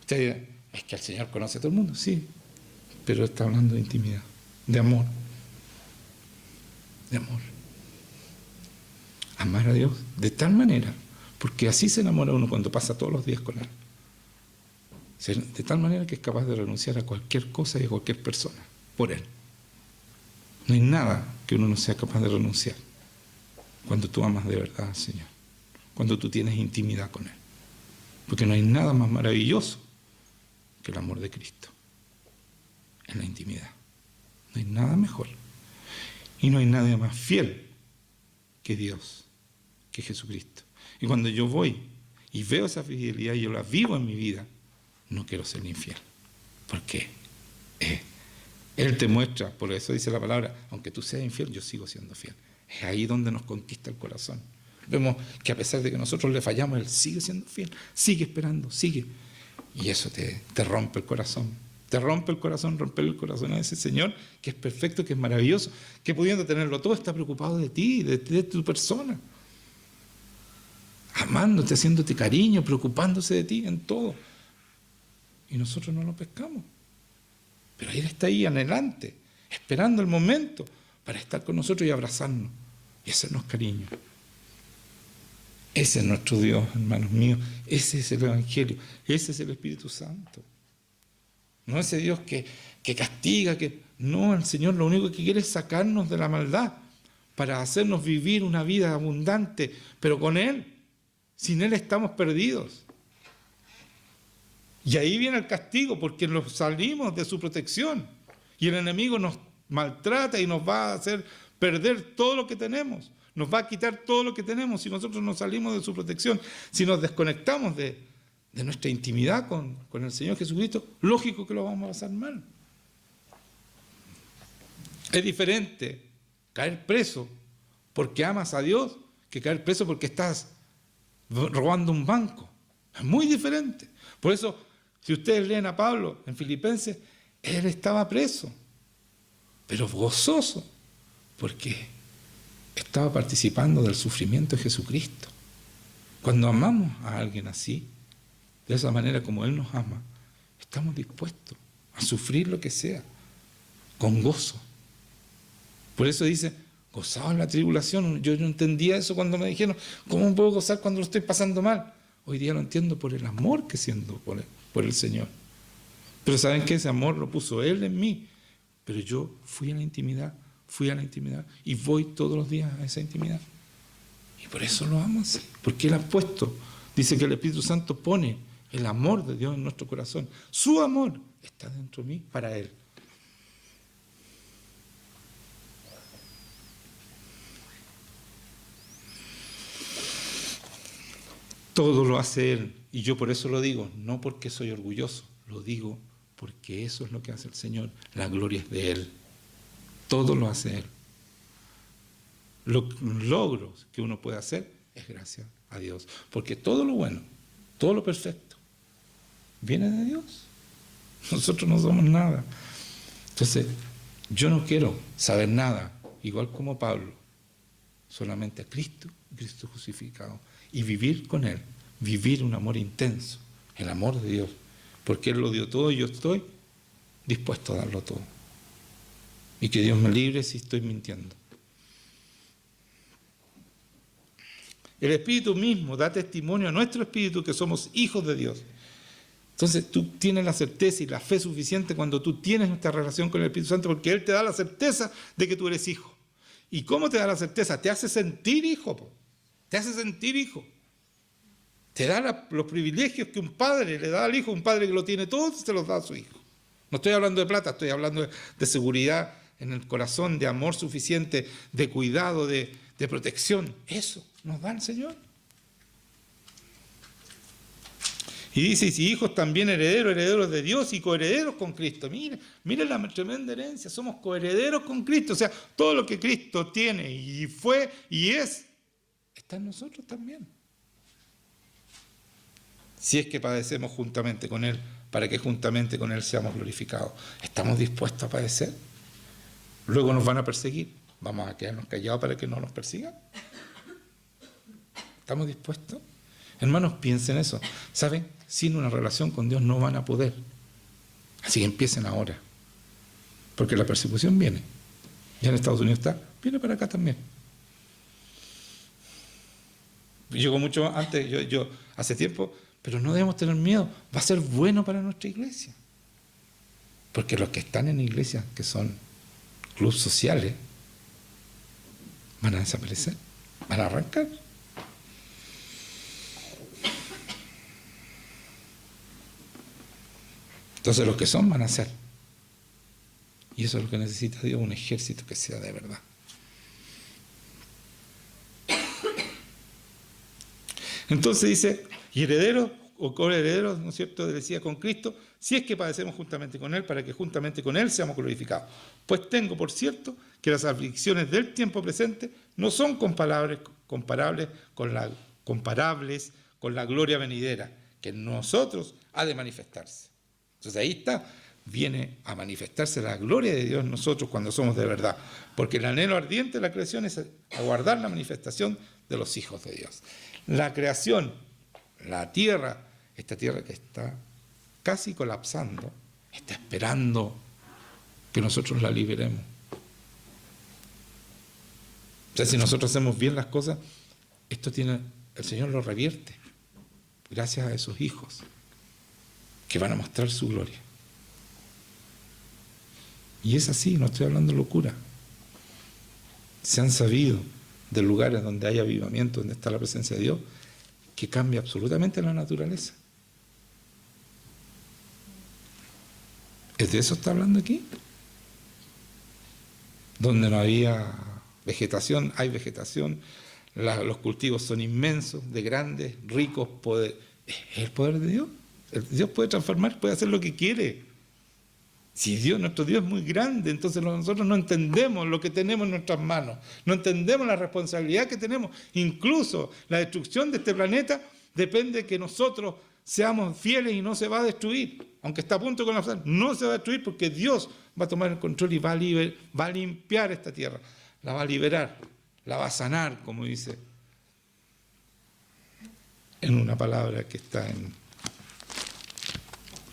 Ustedes dirán, es que el Señor conoce a todo el mundo. Sí, pero está hablando de intimidad, de amor. De amor. Amar a Dios de tal manera, porque así se enamora uno cuando pasa todos los días con Él. De tal manera que es capaz de renunciar a cualquier cosa y a cualquier persona por Él. No hay nada que uno no sea capaz de renunciar cuando tú amas de verdad al Señor, cuando tú tienes intimidad con Él. Porque no hay nada más maravilloso que el amor de Cristo en la intimidad. No hay nada mejor. Y no hay nadie más fiel que Dios, que Jesucristo. Y cuando yo voy y veo esa fidelidad y yo la vivo en mi vida, no quiero ser infiel. Porque Él te muestra, por eso dice la palabra, aunque tú seas infiel, yo sigo siendo fiel. Es ahí donde nos conquista el corazón. Vemos que a pesar de que nosotros le fallamos, Él sigue siendo fiel, sigue esperando, sigue. Y eso te rompe el corazón. Te rompe el corazón, romper el corazón a ese Señor que es perfecto, que es maravilloso, que pudiendo tenerlo todo está preocupado de ti, de tu persona. Amándote, haciéndote cariño, preocupándose de ti en todo. Y nosotros no lo pescamos. Pero Él está ahí anhelante, esperando el momento para estar con nosotros y abrazarnos y hacernos cariño. Ese es nuestro Dios, hermanos míos. Ese es el Evangelio. Ese es el Espíritu Santo. No ese Dios que castiga, no, el Señor lo único que quiere es sacarnos de la maldad para hacernos vivir una vida abundante, pero con Él. Sin Él estamos perdidos. Y ahí viene el castigo, porque nos salimos de su protección. Y el enemigo nos maltrata y nos va a hacer perder todo lo que tenemos. Nos va a quitar todo lo que tenemos si nosotros nos salimos de su protección. Si nos desconectamos de nuestra intimidad con el Señor Jesucristo, lógico que lo vamos a pasar mal. Es diferente caer preso porque amas a Dios que caer preso porque estás robando un banco. Es muy diferente. Por eso, si ustedes leen a Pablo en Filipenses, él estaba preso, pero gozoso, porque estaba participando del sufrimiento de Jesucristo. Cuando amamos a alguien así, de esa manera como Él nos ama, estamos dispuestos a sufrir lo que sea, con gozo. Por eso dice, gozaos en la tribulación. Yo no entendía eso cuando me dijeron, ¿cómo puedo gozar cuando lo estoy pasando mal? Hoy día lo entiendo por el amor que siento por el Señor. Pero ¿saben qué? Ese amor lo puso Él en mí. Pero yo fui a la intimidad y voy todos los días a esa intimidad. Y por eso lo amo así. Porque Él ha puesto, dice que el Espíritu Santo pone el amor de Dios en nuestro corazón. Su amor está dentro de mí para Él. Todo lo hace Él. Y yo por eso lo digo, no porque soy orgulloso, lo digo porque eso es lo que hace el Señor. La gloria es de Él. Todo lo hace Él. Los logros que uno puede hacer es gracias a Dios. Porque todo lo bueno, todo lo perfecto, viene de Dios. Nosotros no somos nada. Entonces, yo no quiero saber nada, igual como Pablo, solamente a Cristo y Cristo crucificado. Y vivir con Él, vivir un amor intenso, el amor de Dios. Porque Él lo dio todo y yo estoy dispuesto a darlo todo. Y que Dios me libre si estoy mintiendo. El Espíritu mismo da testimonio a nuestro espíritu que somos hijos de Dios. Entonces tú tienes la certeza y la fe suficiente cuando tú tienes esta relación con el Espíritu Santo, porque Él te da la certeza de que tú eres hijo. ¿Y cómo te da la certeza? Te hace sentir hijo, te hace sentir hijo. Te da los privilegios que un padre le da al hijo, un padre que lo tiene todo, se los da a su hijo. No estoy hablando de plata, estoy hablando de seguridad en el corazón, de amor suficiente, de cuidado, de protección. Eso nos da el Señor. Y dice, y si hijos también herederos, herederos de Dios y coherederos con Cristo. Mire la tremenda herencia, somos coherederos con Cristo. O sea, todo lo que Cristo tiene y fue y es, está en nosotros también. Si es que padecemos juntamente con Él, para que juntamente con Él seamos glorificados. ¿Estamos dispuestos a padecer? Luego nos van a perseguir. ¿Vamos a quedarnos callados para que no nos persigan? ¿Estamos dispuestos? Hermanos, piensen eso. ¿Saben? Sin una relación con Dios no van a poder. Así que empiecen ahora. Porque la persecución viene. Ya en Estados Unidos está, viene para acá también. Llegó mucho antes, yo hace tiempo, pero no debemos tener miedo. Va a ser bueno para nuestra iglesia. Porque los que están en iglesias, que son clubes sociales, van a desaparecer, van a arrancar. Entonces los que son van a ser. Y eso es lo que necesita Dios, un ejército que sea de verdad. Entonces dice, y herederos o coherederos, ¿no es cierto?, decía con Cristo, si es que padecemos juntamente con Él, para que juntamente con Él seamos glorificados. Pues tengo por cierto que las aflicciones del tiempo presente no son comparables con la gloria venidera, que en nosotros ha de manifestarse. Entonces ahí está, viene a manifestarse la gloria de Dios en nosotros cuando somos de verdad, porque el anhelo ardiente de la creación es aguardar la manifestación de los hijos de Dios. La creación, la tierra, esta tierra que está casi colapsando, está esperando que nosotros la liberemos. O sea, si nosotros hacemos bien las cosas, el Señor lo revierte, gracias a esos hijos que van a mostrar su gloria. Y es así, no estoy hablando locura. Se han sabido de lugares donde hay avivamiento, donde está la presencia de Dios, que cambia absolutamente la naturaleza. ¿Es de eso está hablando aquí? Donde no había vegetación, hay vegetación, los cultivos son inmensos, de grandes, ricos, poder. ¿Es el poder de Dios? Dios puede transformar, puede hacer lo que quiere. Si nuestro Dios es muy grande, entonces nosotros no entendemos lo que tenemos en nuestras manos, no entendemos la responsabilidad que tenemos. Incluso la destrucción de este planeta depende de que nosotros seamos fieles y no se va a destruir. Aunque está a punto de colapsar, no se va a destruir porque Dios va a tomar el control y va a limpiar esta tierra, la va a liberar, la va a sanar, como dice en una palabra que está en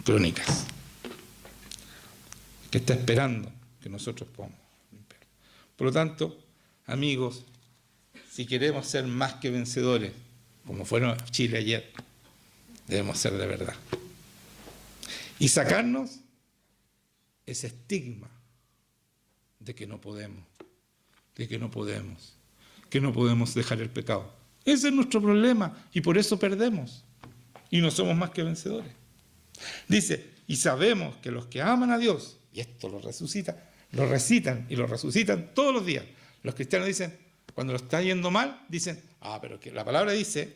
Crónicas, que está esperando que nosotros podamos limpiar. Por lo tanto, amigos, si queremos ser más que vencedores, como fueron Chile ayer, debemos ser de verdad. Y sacarnos ese estigma de que no podemos, que no podemos dejar el pecado. Ese es nuestro problema y por eso perdemos y no somos más que vencedores. Dice, y sabemos que los que aman a Dios, y esto lo recitan y lo resucitan todos los días. Los cristianos dicen, cuando lo está yendo mal, dicen, pero que la palabra dice,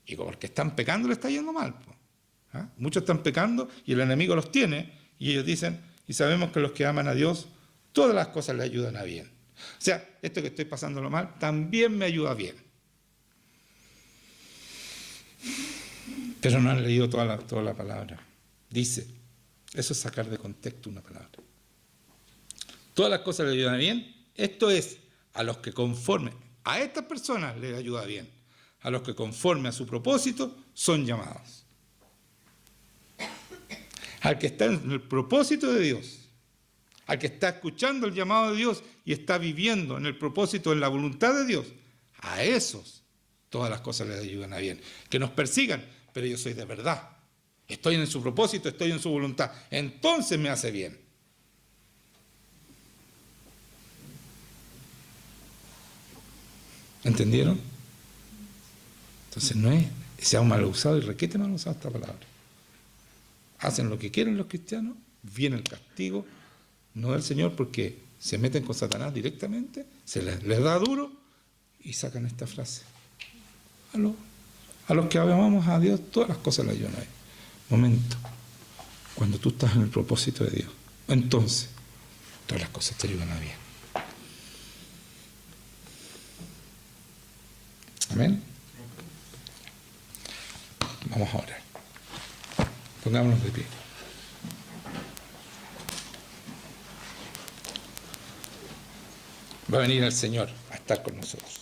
y como porque están pecando le está yendo mal. Muchos están pecando y el enemigo los tiene, y ellos dicen, y sabemos que los que aman a Dios, todas las cosas le ayudan a bien. O sea, esto que estoy pasándolo mal, también me ayuda bien. Pero no han leído toda la palabra. Dice, eso es sacar de contexto una palabra. Todas las cosas le ayudan bien. Esto es, a los que conforme a estas personas les ayuda bien. A los que conforme a su propósito son llamados. Al que está en el propósito de Dios, al que está escuchando el llamado de Dios y está viviendo en el propósito, en la voluntad de Dios, a esos todas las cosas les ayudan a bien. Que nos persigan, pero yo soy de verdad. Estoy en su propósito, estoy en su voluntad. Entonces me hace bien. ¿Entendieron? Entonces no es, se ha mal usado y requete mal usado esta palabra. Hacen lo que quieren los cristianos, viene el castigo, no del Señor, porque se meten con Satanás directamente, les da duro y sacan esta frase. A los que amamos a Dios, todas las cosas le ayudan a Él. Momento, cuando tú estás en el propósito de Dios, entonces todas las cosas te ayudan a bien. Amén. Vamos a orar. Pongámonos de pie. Va a venir el Señor a estar con nosotros.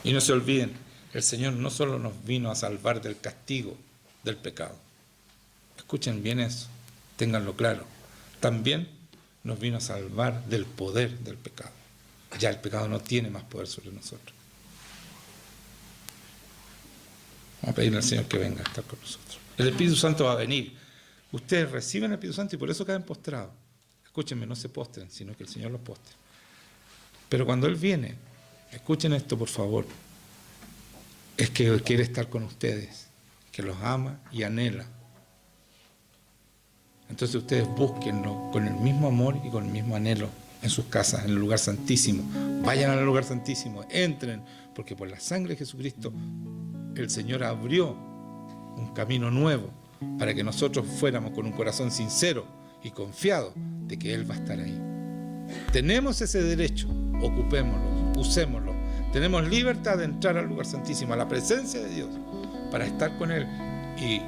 Y no se olviden, el Señor no solo nos vino a salvar del castigo del pecado. Escuchen bien eso, ténganlo claro. También nos vino a salvar del poder del pecado. Ya el pecado no tiene más poder sobre nosotros. Vamos a pedirle al Señor que venga a estar con nosotros. El Espíritu Santo va a venir. Ustedes reciben el Espíritu Santo y por eso caen postrados. Escúchenme, no se postren, sino que el Señor los postre. Pero cuando Él viene, escuchen esto por favor, es que Él quiere estar con ustedes, que los ama y anhela. Entonces ustedes búsquenlo con el mismo amor y con el mismo anhelo en sus casas, en el lugar santísimo. Vayan al lugar santísimo, entren, porque por la sangre de Jesucristo el Señor abrió un camino nuevo para que nosotros fuéramos con un corazón sincero y confiado de que Él va a estar ahí. Tenemos ese derecho, ocupémoslo, usémoslo. Tenemos libertad de entrar al lugar santísimo, a la presencia de Dios, para estar con Él y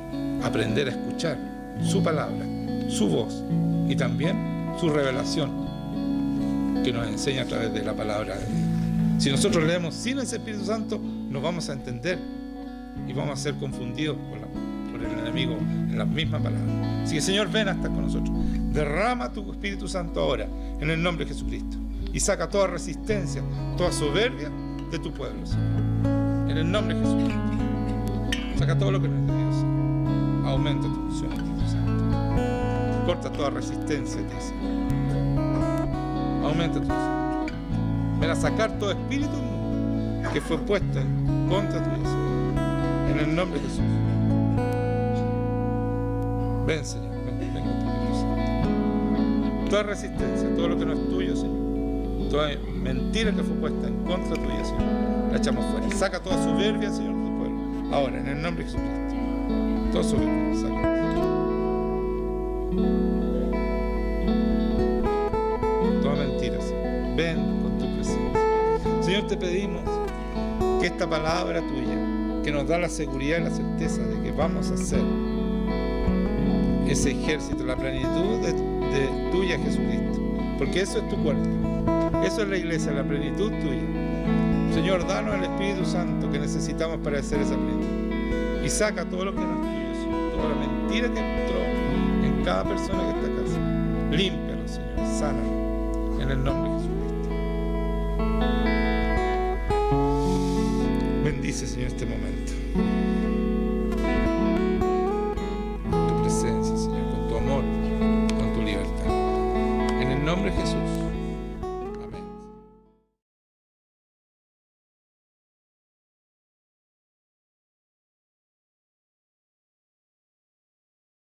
aprender a escuchar su palabra, su voz y también su revelación que nos enseña a través de la palabra de Dios. Si nosotros leemos sin ese Espíritu Santo, nos vamos a entender y vamos a ser confundidos por el enemigo en las mismas palabras. Así que Señor, ven a estar con nosotros. Derrama tu Espíritu Santo ahora en el nombre de Jesucristo y saca toda resistencia, toda soberbia de tu pueblo, Señor. En el nombre de Jesucristo. Saca todo lo que no es de Dios, Señor. Aumenta tu unción, Espíritu Santo. Corta toda resistencia de ti, Señor. Aumenta tu unción. Ven a sacar todo espíritu que fue puesto en contra tuya, Señor. En el nombre de Jesús. Ven, Señor. Ven con tu Espíritu Santo. Toda resistencia, todo lo que no es tuyo, Señor. Toda mentira que fue puesta en contra tuya, Señor, la echamos fuera. Saca toda soberbia, Señor, de tu pueblo. Ahora, en el nombre de Jesucristo. Toda soberbia, saca. Toda mentira, Señor. Ven con tu presencia. Señor, te pedimos que esta palabra tuya, que nos da la seguridad y la certeza de que vamos a hacer ese ejército, la plenitud de tuya, Jesucristo. Porque eso es tu cuerpo. Eso es la iglesia, la plenitud tuya. Señor, danos el Espíritu Santo que necesitamos para hacer esa plenitud. Y saca todo lo que no es tuyo, Señor. Toda la mentira que entró en cada persona que está acá, Señor. Límpialo, Señor. Sánalo. En el nombre de Jesucristo. Bendice, Señor, este momento. Con tu presencia, Señor. Con tu amor. Con tu libertad. En el nombre de Jesús.